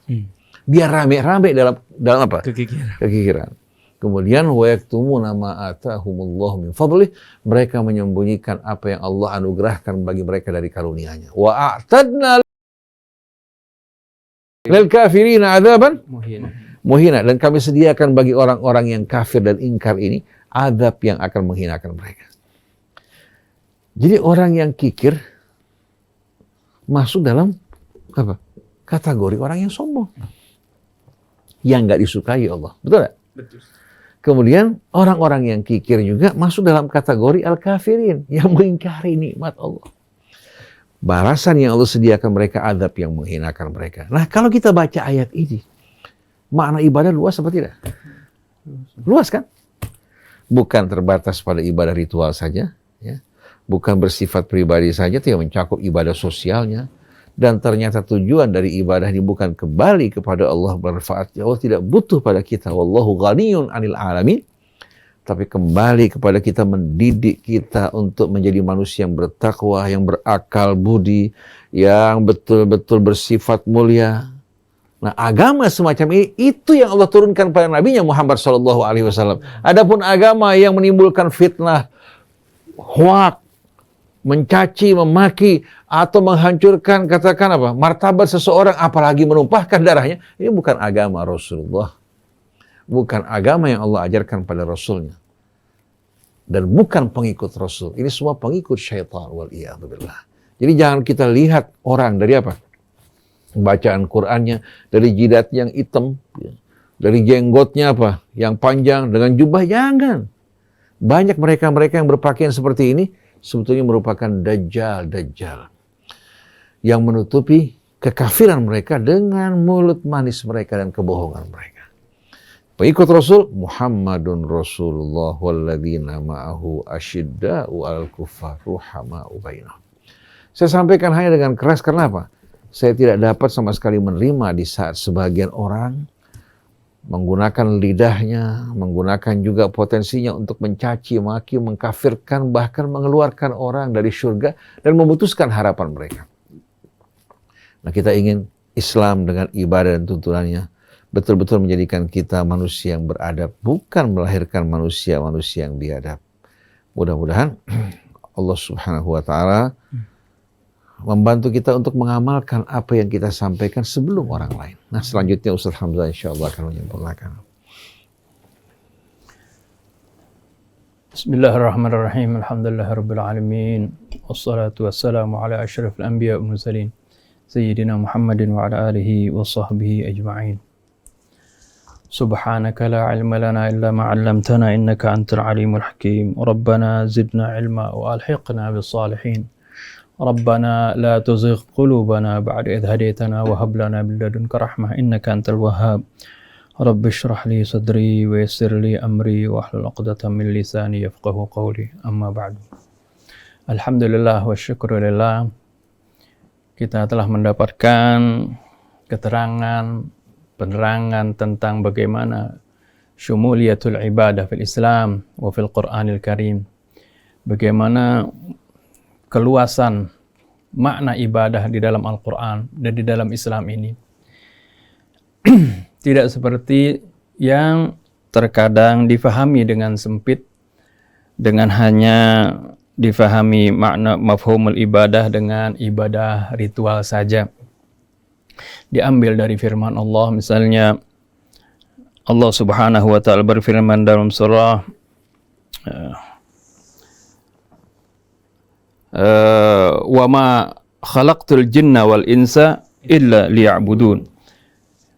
Biar rame-rame dalam apa? Kekikiran. Kemudian wa yaktumuna ma atahumullahu min fadlih, mereka menyembunyikan apa yang Allah anugerahkan bagi mereka dari karunia-Nya. Wa a'tadna lil kafirina adzaban muhina, dan kami sediakan bagi orang-orang yang kafir dan ingkar ini azab yang akan menghinakan mereka. Jadi orang yang kikir masuk dalam apa? Kategori orang yang sombong. Yang nggak disukai Allah. Betul nggak? Betul. Kemudian orang-orang yang kikir juga masuk dalam kategori al-kafirin, yang mengingkari nikmat Allah. Balasan yang Allah sediakan mereka, azab yang menghinakan mereka. Nah, kalau kita baca ayat ini, makna ibadah luas apa tidak? Luas kan? Bukan terbatas pada ibadah ritual saja, ya. Bukan bersifat pribadi saja, tapi mencakup ibadah sosialnya. Dan ternyata tujuan dari ibadah ini bukan kembali kepada Allah bermanfaat. Allah tidak butuh pada kita. Wallahu ghaniyun 'anil alamin. Tapi kembali kepada kita, mendidik kita untuk menjadi manusia yang bertakwa, yang berakal budi, yang betul-betul bersifat mulia. Nah, agama semacam ini, itu yang Allah turunkan pada Nabi-Nya Muhammad SAW. Adapun agama yang menimbulkan fitnah, hoak, mencaci, memaki, atau menghancurkan, katakan apa, martabat seseorang, apalagi menumpahkan darahnya, ini bukan agama Rasulullah. Bukan agama yang Allah ajarkan pada Rasulnya. Dan bukan pengikut Rasul. Ini semua pengikut syaitan, wal'iyadzubillah. Jadi jangan kita lihat orang dari apa? Bacaan Qur'annya, dari jidat yang hitam, dari jenggotnya apa? Yang panjang, dengan jubah, jangan. Banyak mereka-mereka yang berpakaian seperti ini, sebetulnya merupakan dajjal yang menutupi kekafiran mereka dengan mulut manis mereka dan kebohongan mereka. Pengikut Rasul, Muhammadun Rasulullah walladzina ma'ahu asyidda'u 'alal kuffar ruhama'u bainahum. Saya sampaikan hanya dengan keras karena apa? saya tidak dapat sama sekali menerima di saat sebagian orang menggunakan lidahnya, menggunakan juga potensinya untuk mencaci, maki, mengkafirkan, bahkan mengeluarkan orang dari surga dan memutuskan harapan mereka. Nah, kita ingin Islam dengan ibadah dan tuntunannya betul-betul menjadikan kita manusia yang beradab, bukan melahirkan manusia-manusia yang biadab. Mudah-mudahan Allah Subhanahu wa Ta'ala membantu kita untuk mengamalkan apa yang kita sampaikan sebelum orang lain. Nah, selanjutnya Ustaz Hamzah insyaallah akan menyempurnakan. Bismillahirrahmanirrahim. Alhamdulillahirabbil alamin. Wassalatu wassalamu ala asyrafil anbiya wal mursalin. Sayyidina Muhammadin wa ala alihi wa sahbihi ajma'in. Subhanaka la ilma lana illa ma 'allamtana innaka antal alimul hakim. Rabbana zidna ilma wa alhiqna bis salihin. ربنا لا تزغ قلوبنا بعد إذ هديتنا وهب لنا من لدنك رحمة إنك أنت الوهاب رب اشرح لي صدري ويسر لي أمري واحلل عقدة من لساني يفقهوا قولي أما بعد. Alhamdulillah wa syukurillah, kita telah mendapatkan keterangan, penerangan tentang bagaimana syumuliyatul ibadah fil Islam wa fil Qur'anil Karim, bagaimana keluasan makna ibadah di dalam Al-Quran dan di dalam Islam ini. Tidak seperti yang terkadang difahami dengan sempit, dengan hanya difahami makna mafhumul ibadah dengan ibadah ritual saja. Diambil dari firman Allah, misalnya Allah Subhanahu wa Ta'ala berfirman dalam surah wa ma khalaqtul jinna wal insa illa liya'budun.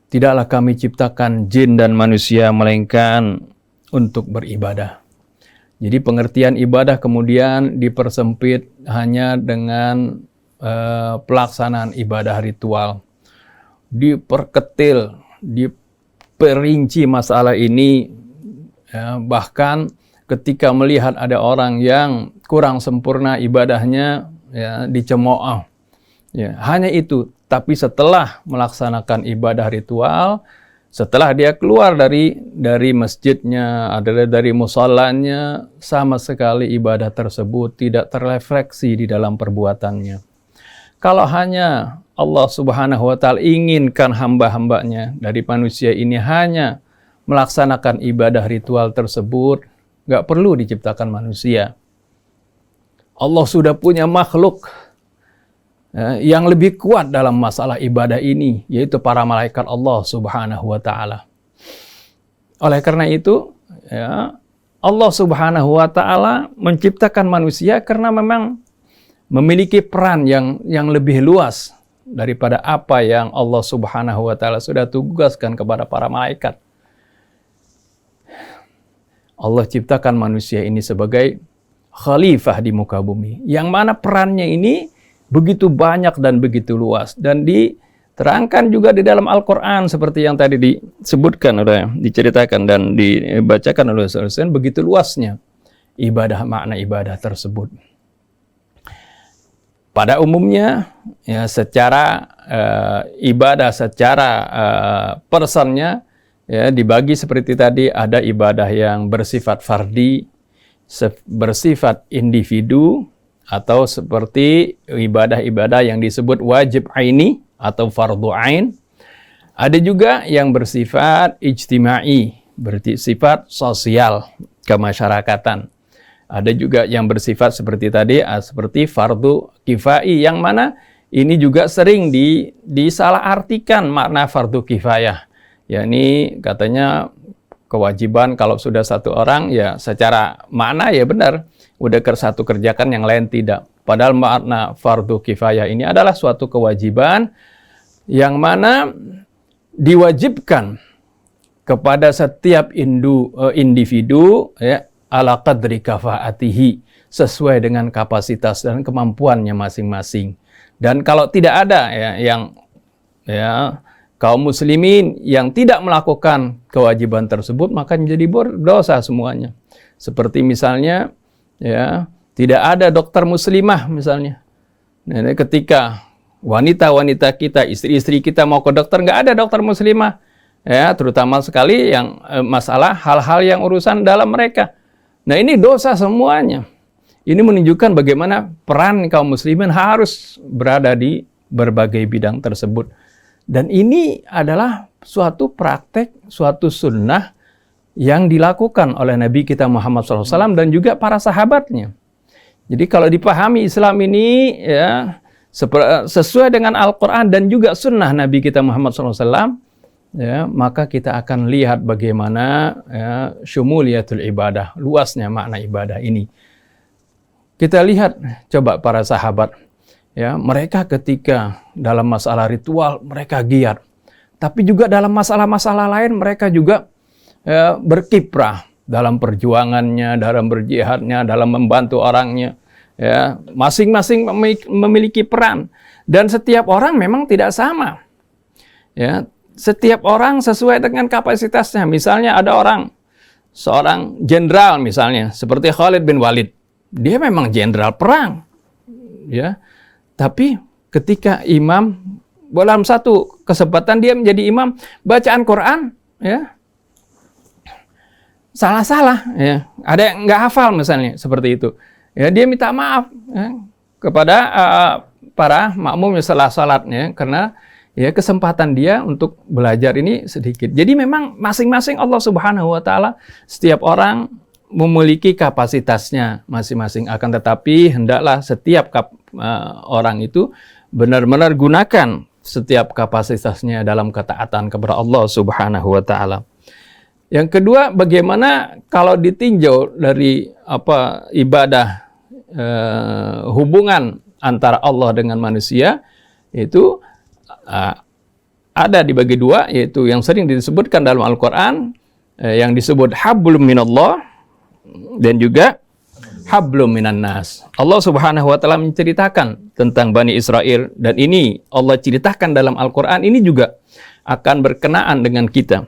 Tidaklah kami ciptakan jin dan manusia melainkan untuk beribadah. Jadi pengertian ibadah kemudian dipersempit hanya dengan pelaksanaan ibadah ritual. Diperketil, diperinci masalah ini, ya, bahkan ketika melihat ada orang yang kurang sempurna ibadahnya, ya, dicemooh. Ya, hanya itu. Tapi setelah melaksanakan ibadah ritual, setelah dia keluar dari masjidnya, adalah dari musallanya, sama sekali ibadah tersebut tidak terrefleksi di dalam perbuatannya. Kalau hanya Allah Subhanahu wa Ta'ala inginkan hamba-hambanya dari manusia ini hanya melaksanakan ibadah ritual tersebut, nggak perlu diciptakan manusia. Allah sudah punya makhluk yang lebih kuat dalam masalah ibadah ini, yaitu para malaikat Allah Subhanahu wa Ta'ala. Oleh karena itu, ya, Allah Subhanahu wa Ta'ala menciptakan manusia karena memang memiliki peran yang lebih luas daripada apa yang Allah Subhanahu wa Ta'ala sudah tugaskan kepada para malaikat. Allah ciptakan manusia ini sebagai khalifah di muka bumi, yang mana perannya ini begitu banyak dan begitu luas, dan diterangkan juga di dalam Al-Quran seperti yang tadi disebutkan, diceritakan dan dibacakan oleh Ustaz Husain, begitu luasnya makna ibadah tersebut. Pada umumnya, ya, secara ibadah secara personnya, ya, dibagi seperti tadi, ada ibadah yang bersifat fardi, bersifat individu, atau seperti ibadah-ibadah yang disebut wajib aini atau fardu ain. Ada juga yang bersifat ijtimai, bersifat sosial, kemasyarakatan. Ada juga yang bersifat seperti tadi, seperti fardu kifai, yang mana ini juga sering disalahartikan makna fardu kifayah. Yakni katanya kewajiban kalau sudah satu orang, ya secara makna ya benar, udah satu kerjakan, yang lain tidak. Padahal makna fardu kifayah ini adalah suatu kewajiban yang mana diwajibkan kepada setiap individu, ya, ala qadri kafaatihi, sesuai dengan kapasitas dan kemampuannya masing-masing. Dan kalau tidak ada, kaum muslimin yang tidak melakukan kewajiban tersebut, maka menjadi berdosa semuanya. Seperti misalnya, ya, tidak ada dokter muslimah misalnya. Nah, ketika wanita-wanita kita, istri-istri kita mau ke dokter, nggak ada dokter muslimah. Ya, terutama sekali yang masalah hal-hal yang urusan dalam mereka. Nah, ini dosa semuanya. Ini menunjukkan bagaimana peran kaum muslimin harus berada di berbagai bidang tersebut. Dan ini adalah suatu praktek, suatu sunnah yang dilakukan oleh Nabi kita Muhammad SAW dan juga para sahabatnya. Jadi kalau dipahami Islam ini ya sesuai dengan Al-Quran dan juga sunnah Nabi kita Muhammad SAW, ya, maka kita akan lihat bagaimana ya, syumuliyatul ibadah, luasnya makna ibadah ini. Kita lihat coba para sahabat, ya, mereka ketika dalam masalah ritual mereka giat, tapi juga dalam masalah-masalah lain mereka juga ya, berkiprah dalam perjuangannya, dalam berjihadnya, dalam membantu orangnya. Ya, masing-masing memiliki peran dan setiap orang memang tidak sama. Ya, setiap orang sesuai dengan kapasitasnya. Misalnya ada seorang jenderal misalnya seperti Khalid bin Walid. Dia memang jenderal perang, ya. Tapi ketika imam dalam satu kesempatan dia menjadi imam bacaan Quran, ya, salah-salah, ya. Ada yang nggak hafal misalnya seperti itu, ya. Dia minta maaf ya, kepada para makmum setelah salatnya karena ya kesempatan dia untuk belajar ini sedikit. Jadi memang masing-masing Allah Subhanahu Wa Taala setiap orang memiliki kapasitasnya masing-masing, akan tetapi hendaklah setiap orang itu benar-benar gunakan setiap kapasitasnya dalam ketaatan kepada Allah Subhanahu wa taala. Yang kedua, bagaimana kalau ditinjau dari ibadah hubungan antara Allah dengan manusia itu ada dibagi dua, yaitu yang sering disebutkan dalam Al-Qur'an yang disebut hablum minallah dan juga hablum minan nas. Allah Subhanahu wa taala menceritakan tentang Bani Israel dan ini Allah ceritakan dalam Al-Qur'an ini juga akan berkenaan dengan kita.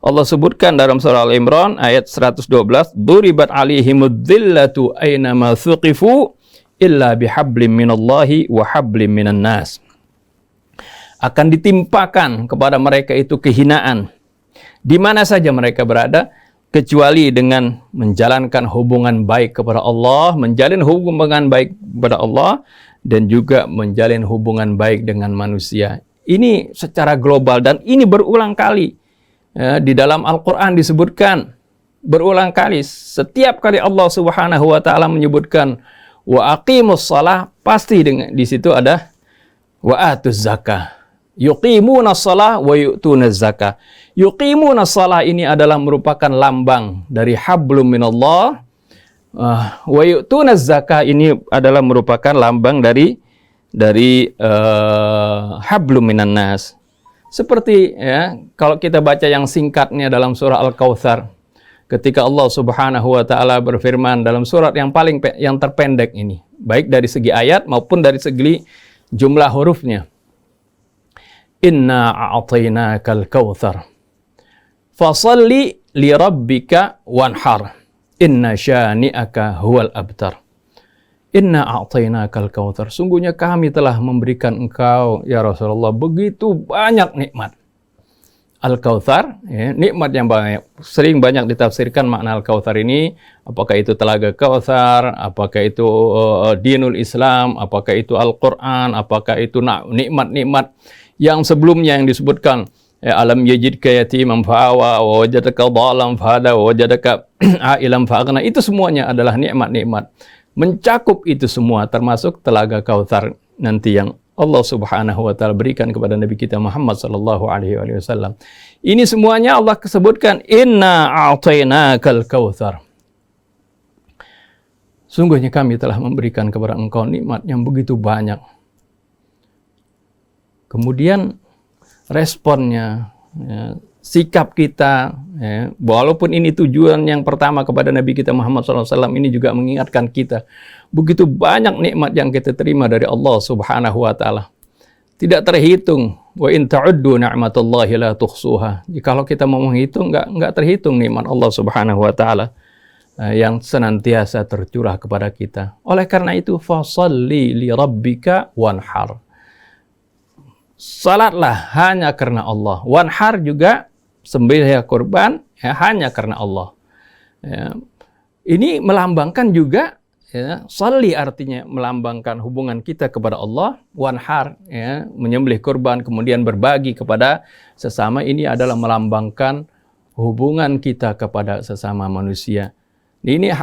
Allah sebutkan dalam surah Al-Imran ayat 112, "Duribat 'alaihimud dhillatu aina ma thuqifu illa bihablim minallahi wa hablim minan nas." Akan ditimpakan kepada mereka itu kehinaan di mana saja mereka berada, kecuali dengan menjalankan hubungan baik kepada Allah, menjalin hubungan baik kepada Allah, dan juga menjalin hubungan baik dengan manusia. Ini secara global dan ini berulang kali. Ya, di dalam Al-Quran disebutkan berulang kali. Setiap kali Allah Subhanahu wa taala menyebutkan wa aqimus shalah, pasti di situ ada wa atuz zakah. Yuqimuna shalah wa yu'tuna zakah. Yuqimuna shalah ini adalah merupakan lambang dari hablum minallah. Wa yu'tuna zakah ini adalah merupakan lambang dari hablum minan nas. Seperti ya, kalau kita baca yang singkatnya dalam surah Al-Kautsar, ketika Allah Subhanahu wa taala berfirman dalam surat yang terpendek ini, baik dari segi ayat maupun dari segi jumlah hurufnya. Inna a'tainakal kautsar fasalli li rabbika wanhar inna syani'aka huwal abtar. Inna a'tainakal kautsar, sungguhnya kami telah memberikan engkau ya Rasulullah begitu banyak nikmat. Al-Kautsar, ya, nikmat yang banyak. Sering banyak ditafsirkan makna Al-Kautsar ini, apakah itu telaga Kautsar, apakah itu dinul Islam, apakah itu Al-Qur'an, apakah itu nikmat-nikmat yang sebelumnya yang disebutkan, ya, alam yajidka yatiman fa'awa wa wajadaka dhalan fahada wa wajadaka a'ilan fa'aghna. Itu semuanya adalah nikmat-nikmat. Mencakup itu semua termasuk telaga Kautsar nanti yang Allah Subhanahu wa taala berikan kepada Nabi kita Muhammad sallallahu alaihi wasallam. Ini semuanya Allah sebutkan inna a'tainakal kautsar. Sungguhnya kami telah memberikan kepada engkau nikmat yang begitu banyak. Kemudian responnya, ya, sikap kita, ya, walaupun ini tujuan yang pertama kepada Nabi kita Muhammad SAW, ini juga mengingatkan kita begitu banyak nikmat yang kita terima dari Allah Subhanahu wa taala. Tidak terhitung. Wa in ta'uddu ni'matallahi la tuhsuha. Jikalau kita mau menghitung, enggak terhitung nikmat Allah Subhanahu wa taala yang senantiasa tercurah kepada kita. Oleh karena itu, fasalli li rabbika wanhar. salatlah hanya karena Allah. Wanhar juga sembelih kurban ya, hanya karena Allah. Ya. Ini melambangkan juga ya, sholli artinya melambangkan hubungan kita kepada Allah. Wanhar ya, menyembelih kurban kemudian berbagi kepada sesama, ini adalah melambangkan hubungan kita kepada sesama manusia. Ini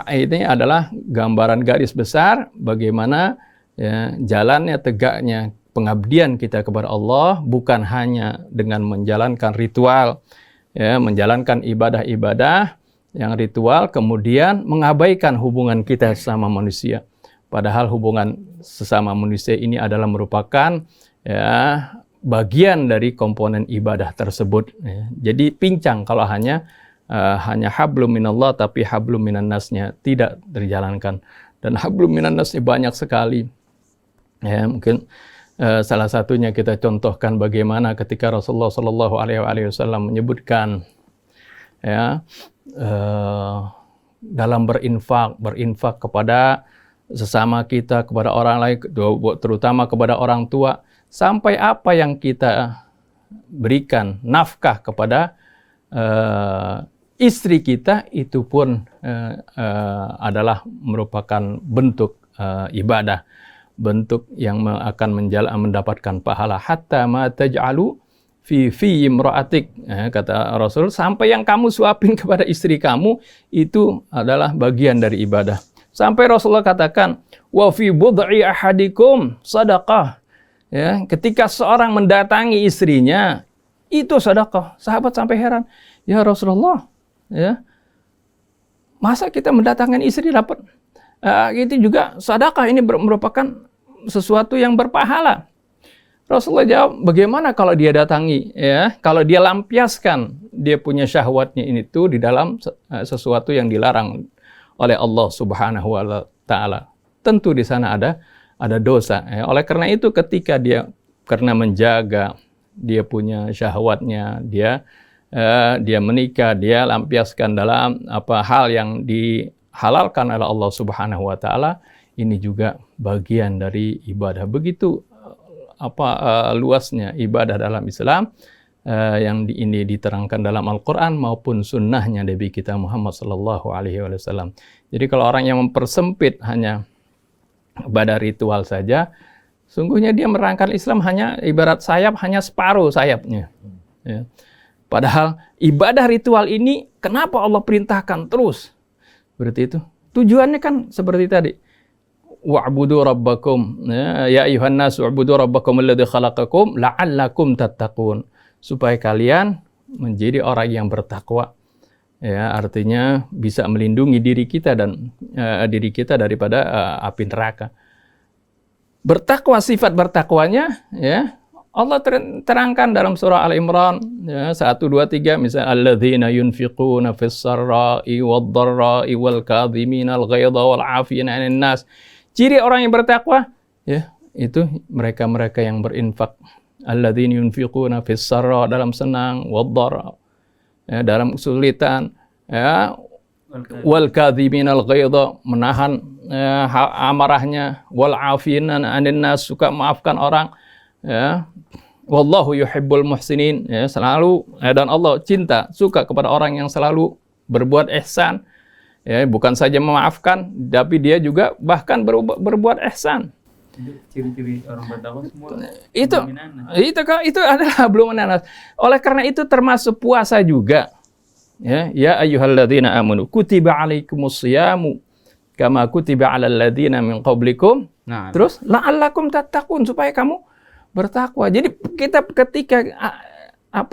adalah gambaran garis besar bagaimana ya, jalannya tegaknya pengabdian kita kepada Allah, bukan hanya dengan menjalankan ritual, ya, menjalankan ibadah-ibadah yang ritual, kemudian mengabaikan hubungan kita sama manusia. Padahal hubungan sesama manusia ini adalah merupakan ya, bagian dari komponen ibadah tersebut. Ya. Jadi pincang kalau hanya hablum minallah tapi hablum minan nasnya tidak terjalankan. Dan hablum minan nasnya banyak sekali. Ya, mungkin salah satunya kita contohkan bagaimana ketika Rasulullah Shallallahu Alaihi Wasallam menyebutkan ya, dalam berinfak kepada sesama kita, kepada orang lain, terutama kepada orang tua, sampai apa yang kita berikan nafkah kepada istri kita itu pun adalah merupakan bentuk ibadah, bentuk yang akan mendapatkan pahala. Hatta ma taj'alu fi imra'atik, kata Rasul, sampai yang kamu suapin kepada istri kamu itu adalah bagian dari ibadah. Sampai Rasulullah katakan, wa fi bud'i ahadikum sadaqah. Ya, ketika seorang mendatangi istrinya itu sedekah. Sahabat sampai heran, ya Rasulullah, ya, masa kita mendatangkan istri dapat itu juga sedekah, ini merupakan sesuatu yang berpahala. Rasulullah jawab, bagaimana kalau dia datangi, ya, kalau dia lampiaskan dia punya syahwatnya ini tuh di dalam sesuatu yang dilarang oleh Allah Subhanahu wa taala. Tentu di sana ada dosa. Ya. Oleh karena itu ketika dia karena menjaga dia punya syahwatnya, dia menikah, dia lampiaskan dalam hal yang dihalalkan oleh Allah Subhanahu wa taala, ini juga bagian dari ibadah. Begitu luasnya ibadah dalam Islam yang ini diterangkan dalam Al-Quran maupun sunnahnya Nabi kita Muhammad sallallahu alaihi wasallam. Jadi kalau orang yang mempersempit hanya ibadah ritual saja, sungguhnya dia merangkai Islam hanya ibarat sayap, hanya separuh sayapnya. Ya. Padahal ibadah ritual ini kenapa Allah perintahkan terus? Berarti itu tujuannya kan seperti tadi. Wa'budu rabbakum, ya ayuhan nas wa'budu rabbakum alladzi khalaqakum la'allakum tattaqun, supaya kalian menjadi orang yang bertakwa. Ya, artinya bisa melindungi diri kita dan diri kita daripada api neraka. Bertakwa, sifat bertakwanya ya Allah terangkan dalam surah Al-Imran ya, 1, 2, 3 misalnya alladzina yunfiquna fis sarra'i wad-dharra'i wal kadhiminal ghaidha wal 'afina 'anil nas. Ciri orang yang bertakwa ya itu mereka-mereka yang berinfak. Alladzina yunfiquna fis sarra, dalam senang, wad-dharra ya, dalam kesulitan ya, wal kadhiminal ghaidha, menahan amarahnya, wal 'afina 'anil nas, suka maafkan orang. Ya, wallahu yuhibbul muhsinin, ya, selalu dan Allah cinta, suka kepada orang yang selalu berbuat ihsan, ya, bukan saja memaafkan tapi dia juga bahkan berbuat ihsan. Ciri-ciri orang bertakwa semua itu adalah belum menanas. Oleh karena itu termasuk puasa juga, ya ayyuhalladzina amanu kutiba alaikumus syiyamu kama kutiba alal ladzina min qablikum, terus la'allakum tattaqun, supaya kamu bertakwa. Jadi kita ketika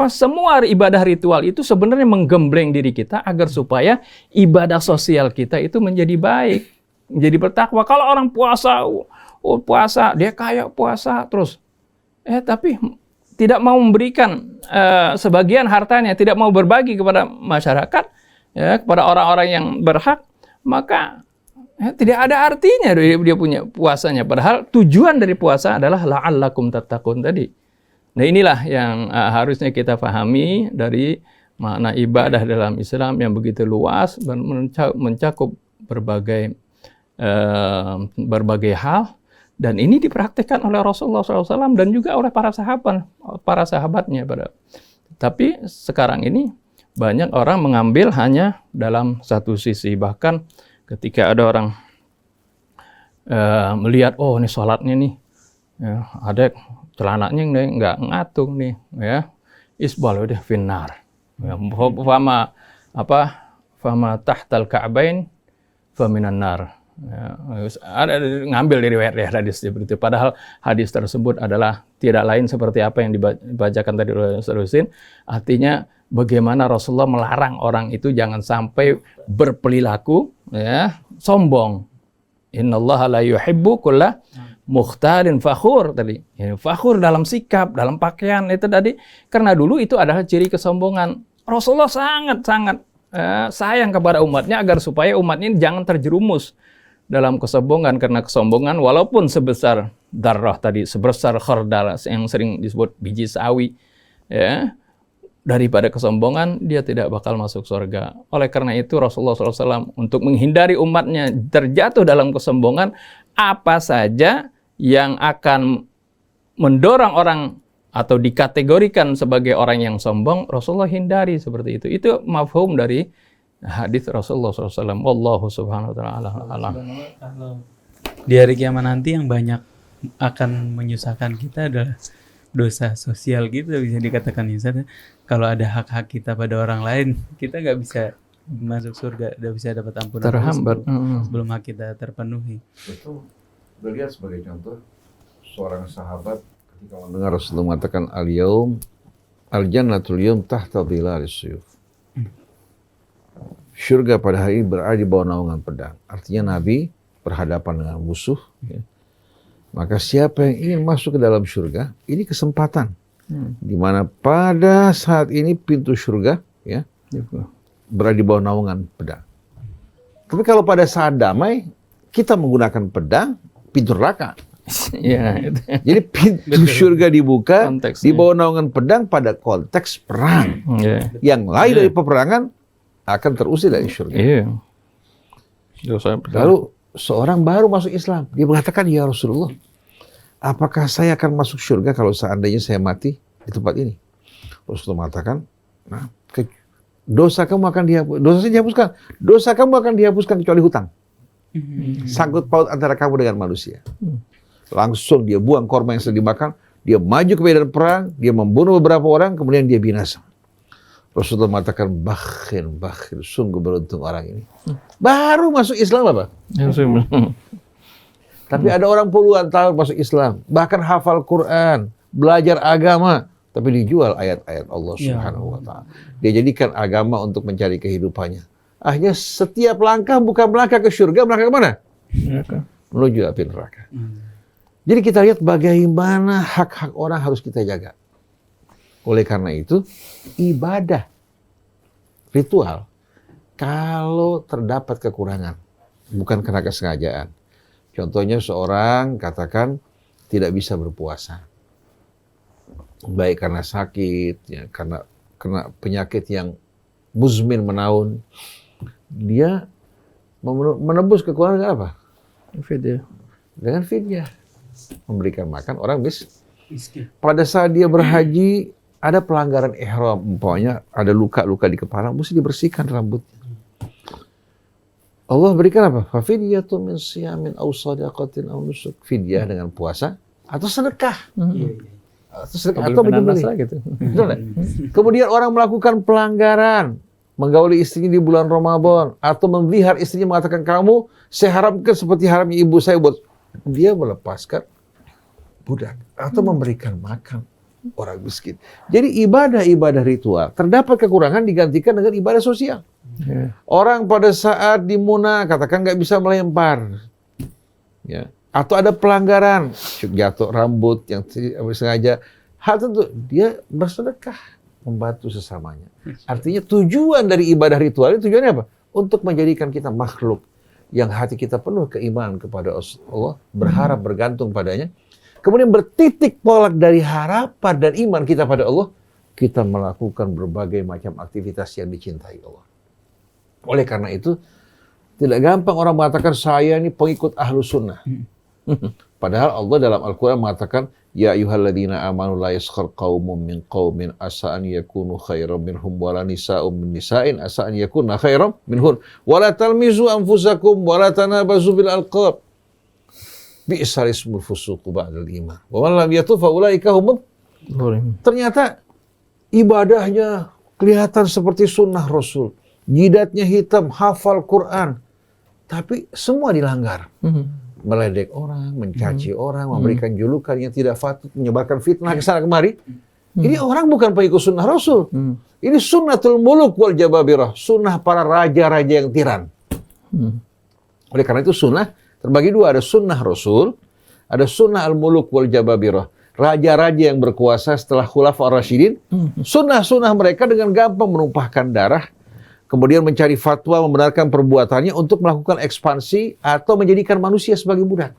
semua ibadah ritual itu sebenarnya menggembleng diri kita agar supaya ibadah sosial kita itu menjadi baik, menjadi bertakwa. Kalau orang puasa dia kayak puasa terus, tapi tidak mau memberikan sebagian hartanya, tidak mau berbagi kepada masyarakat, ya, kepada orang-orang yang berhak, maka tidak ada artinya dia punya puasanya. Padahal tujuan dari puasa adalah la'allakum tattaqun tadi. Nah inilah yang harusnya kita pahami dari makna ibadah dalam Islam yang begitu luas dan mencakup berbagai hal. Dan ini dipraktikkan oleh Rasulullah SAW dan juga oleh para sahabatnya. Tapi sekarang ini banyak orang mengambil hanya dalam satu sisi. Bahkan ketika ada orang melihat, oh ini sholatnya nih, ya, ada celananya nggak ngatung nih, ya, isbal udah finnar. Ya, fama tahtal ka'bain faminan nar. Ya, ada ngambil dari hadis seperti itu. Padahal hadis tersebut adalah tidak lain seperti apa yang dibacakan tadi oleh Ustaz Husin. Artinya bagaimana Rasulullah melarang orang itu jangan sampai berperilaku ya sombong. Innallaha la yuhibbu kulla mukhtalin fakhur tadi. Ya, fakhur dalam sikap, dalam pakaian itu tadi. Karena dulu itu adalah ciri kesombongan. Rasulullah sangat-sangat sayang kepada umatnya agar supaya umatnya jangan terjerumus dalam kesombongan, karena kesombongan walaupun sebesar darah tadi, sebesar khardal yang sering disebut biji sawi, ya, daripada kesombongan dia tidak bakal masuk surga. Oleh karena itu Rasulullah SAW untuk menghindari umatnya terjatuh dalam kesombongan, apa saja yang akan mendorong orang atau dikategorikan sebagai orang yang sombong, Rasulullah hindari seperti itu. Itu mafhum dari hadis Rasulullah SAW. Wallahu subhanahu wa ta'ala alam. Di hari kiamat nanti yang banyak akan menyusahkan kita adalah dosa sosial gitu, bisa dikatakan misalnya kalau ada hak-hak kita pada orang lain, kita nggak bisa masuk surga, nggak bisa dapat ampunan Terhambat sebelum hak kita terpenuhi. Itu dilihat sebagai contoh seorang sahabat ketika mendengar Rasulullah mengatakan al-yaum al-jannatul yaum tahta dhilalis suyuf. Syurga pada hari ini berada di bawah naungan pedang. Artinya Nabi berhadapan dengan musuh. Ya. Maka siapa yang ingin masuk ke dalam syurga, ini kesempatan. Di mana pada saat ini pintu syurga ya, berada di bawah naungan pedang. Tapi kalau pada saat damai, kita menggunakan pedang, pintu neraka. Ya, itu. Jadi pintu syurga dibuka Konteksnya. di bawah naungan pedang pada konteks perang. Ya. Yang lain dari peperangan akan terusir dari syurga. Iya. Lalu seorang baru masuk Islam, dia mengatakan, ya Rasulullah, apakah saya akan masuk syurga kalau seandainya saya mati di tempat ini? Rasulullah mengatakan, nah, dosa kamu akan dihapus, dosa saya dihapuskan, dosa kamu akan dihapuskan kecuali hutang. Sangkut paut antara kamu dengan manusia. Langsung dia buang korma yang sedang dimakan, dia maju ke medan perang, dia membunuh beberapa orang, kemudian dia binasa. Rasulullah mengatakan, bakhil, sungguh beruntung orang ini. Baru masuk Islam apa? Tapi ada orang puluhan tahun masuk Islam, bahkan hafal Quran, belajar agama, tapi dijual ayat-ayat Allah Subhanahu wa ta'ala. Dia jadikan agama untuk mencari kehidupannya. Akhirnya setiap langkah bukan melangkah ke surga, melangkah ke mana? Menuju api neraka. Jadi kita lihat bagaimana hak-hak orang harus kita jaga. Oleh karena itu, ibadah, ritual, kalau terdapat kekurangan, bukan karena kesengajaan. Contohnya seorang katakan tidak bisa berpuasa. Baik karena sakit, ya, karena kena penyakit yang muzmin menaun. Dia menebus kekurangan dengan apa? Fidyah. Dengan fidyah. Memberikan makan orang miskin. Pada saat dia berhaji, ada pelanggaran ihram, umpamanya ada luka-luka di kepala, mesti dibersihkan rambutnya. Allah berikan apa? Fafidyatun min siyamin aw shadaqatin aw nusuk. Fidyah dengan puasa atau sedekah. Atau menyembelih. Gitu. Kemudian orang melakukan pelanggaran, menggauli istrinya di bulan Ramadan atau memvihar istrinya mengatakan, kamu saya haramkan seperti haramnya ibu saya buat. Dia melepaskan budak atau memberikan makan orang miskin. Jadi ibadah-ibadah ritual terdapat kekurangan digantikan dengan ibadah sosial. Orang pada saat di Muna katakan nggak bisa melempar, ya, atau ada pelanggaran, jatuh rambut yang sengaja, hal tentu dia bersedekah membantu sesamanya. Artinya tujuan dari ibadah ritual itu tujuannya apa? Untuk menjadikan kita makhluk yang hati kita penuh keimanan kepada Allah, berharap bergantung padanya. Kemudian bertitik tolak dari harapan dan iman kita pada Allah, kita melakukan berbagai macam aktivitas yang dicintai Allah. Oleh karena itu, tidak gampang orang mengatakan saya ini pengikut Ahlus Sunnah. Padahal Allah dalam Al-Quran mengatakan, Ya ayyuhalladzina amanu la yaskhar qaumun min qaumin asa an yakunu khairan minhum wala nisa'un min nisa'in asa an yakunna khairan minhun wala talmizu anfusakum wala tanabazu bil alqab bi'sal ismul fusuqu ba'dal iman wa man lam yatub fa ulaika humul. Ternyata ibadahnya kelihatan seperti sunnah Rasul, jidatnya hitam, hafal Quran, tapi semua dilanggar. Meledek orang, mencaci orang, memberikan julukan yang tidak patut, menyebarkan fitnah ke sana kemari. Ini orang bukan pengikut sunnah Rasul. Ini sunnatul muluk wal jababirah, sunnah para raja-raja yang tiran. Oleh karena itu sunnah terbagi dua, ada sunnah Rasul, ada sunnah al-muluk wal jababirah. Raja-raja yang berkuasa setelah Khulafa ar-Rasyidin, sunnah-sunnah mereka dengan gampang menumpahkan darah, kemudian mencari fatwa membenarkan perbuatannya untuk melakukan ekspansi atau menjadikan manusia sebagai budak.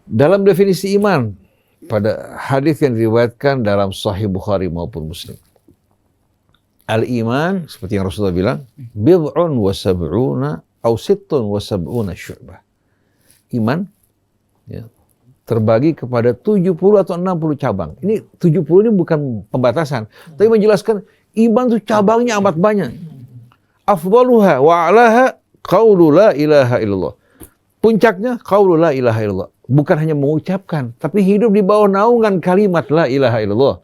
Dalam definisi iman, pada hadis yang diriwayatkan dalam Sahih Bukhari maupun Muslim, al-iman, seperti yang Rasulullah bilang, bid'un wa sab'una au sittun wa sab'una syu'bah. Iman ya, terbagi kepada 70 atau 60 cabang. Ini 70 ini bukan pembatasan, tapi menjelaskan iman itu cabangnya amat banyak. Afdaluha wa a'laha qaulu la ilaha illallah. Puncaknya qaulu la ilaha illallah. Bukan hanya mengucapkan, tapi hidup di bawah naungan kalimat la ilaha illallah.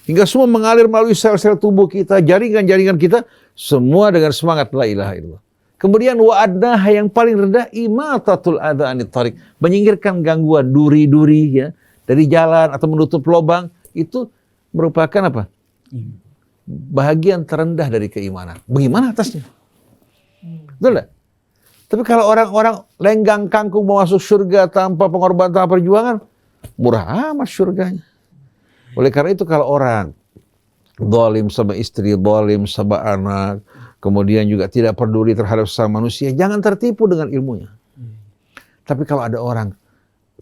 Hingga semua mengalir melalui sel-sel tubuh kita, jaringan-jaringan kita, semua dengan semangat la ilaha illallah. Kemudian wa adnaha, yang paling rendah, imatatul adza anit thariq, menyingkirkan gangguan duri-duri ya dari jalan atau menutup lubang. Itu merupakan apa? Bahagian terendah dari keimanan. Bagaimana atasnya? Betul tak? Tapi kalau orang-orang lenggang kangkung mau masuk surga tanpa pengorbanan, tanpa perjuangan, murah amat surganya. Oleh karena itu kalau orang zalim sama istri, zalim sama anak, kemudian juga tidak peduli terhadap sesama manusia, jangan tertipu dengan ilmunya. Tapi kalau ada orang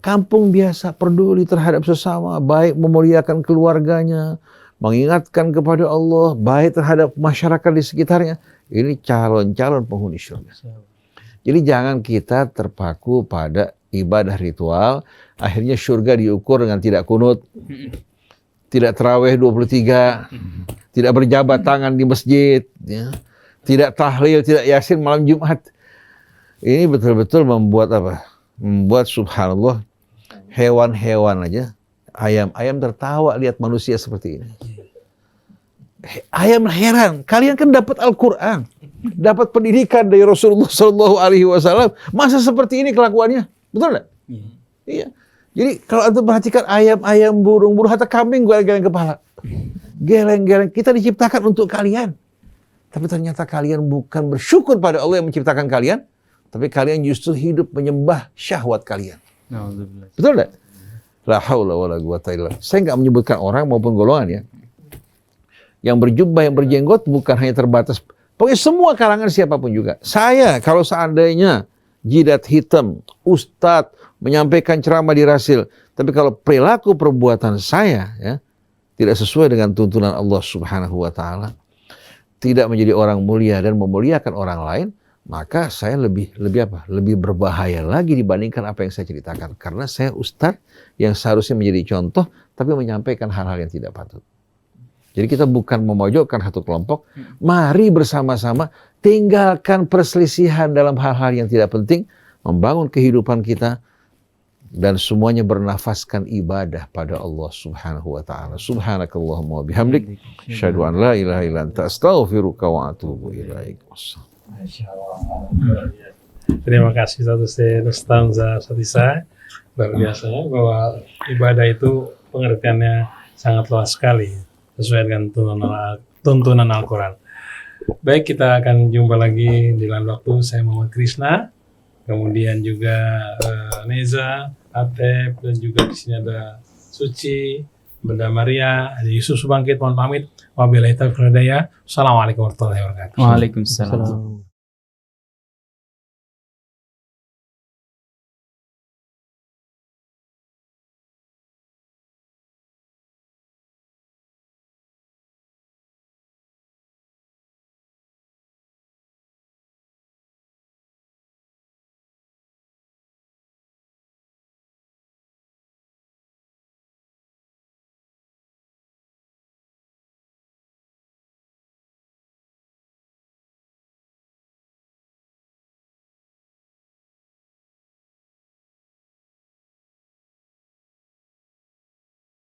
kampung biasa, peduli terhadap sesama, baik memuliakan keluarganya, mengingatkan kepada Allah, baik terhadap masyarakat di sekitarnya, ini calon-calon penghuni surga. Jadi jangan kita terpaku pada ibadah ritual, akhirnya surga diukur dengan tidak kunut, tidak tarawih 23, tidak berjabat tangan di masjid, ya, tidak tahlil, tidak yasin malam Jumat. Ini betul-betul membuat apa? Membuat subhanallah, hewan-hewan aja, ayam tertawa lihat manusia seperti ini. Ayam heran, kalian kan dapat Al-Quran, dapat pendidikan dari Rasulullah SAW, masa seperti ini kelakuannya, betul nggak? Iya. Jadi kalau anda perhatikan ayam-ayam, burung-burung, hatta kambing geleng-geleng kepala, geleng-geleng. Kita diciptakan untuk kalian, tapi ternyata kalian bukan bersyukur pada Allah yang menciptakan kalian, tapi kalian justru hidup menyembah syahwat kalian. Betul nggak? La haula wala quwata illa billah. Saya nggak menyebutkan orang maupun golongan ya. Yang berjubah, yang berjenggot bukan hanya terbatas. Pokoknya semua kalangan siapapun juga. Saya kalau seandainya jidat hitam, ustadz, menyampaikan ceramah di Rasil, tapi kalau perilaku perbuatan saya ya tidak sesuai dengan tuntunan Allah Subhanahu wa taala, tidak menjadi orang mulia dan memuliakan orang lain, maka saya lebih apa? Lebih berbahaya lagi dibandingkan apa yang saya ceritakan. Karena saya ustadz yang seharusnya menjadi contoh, tapi menyampaikan hal-hal yang tidak patut. Jadi kita bukan memojokkan satu kelompok, mari bersama-sama tinggalkan perselisihan dalam hal-hal yang tidak penting, membangun kehidupan kita, dan semuanya bernafaskan ibadah pada Allah Subhanahu wa taala. Subhanakallahumma wa bihamdik, asyhadu an la ilaha illa anta, astaghfiruka wa atubu ilaik. Terima kasih Ustaz Satisa. Luar biasa bahwa ibadah itu pengertiannya sangat luas sekali, sesuai dengan tuntunan Al-Quran. Baik, kita akan jumpa lagi di lain waktu. Saya Muhammad Krishna, kemudian juga Neza, Atep, dan juga di sini ada Suci, Bunda Maria, ada Yusuf Subangkit, mohon pamit. Wabillahi taufiq wal hidayah. Assalamualaikum warahmatullahi wabarakatuh. Waalaikumsalam.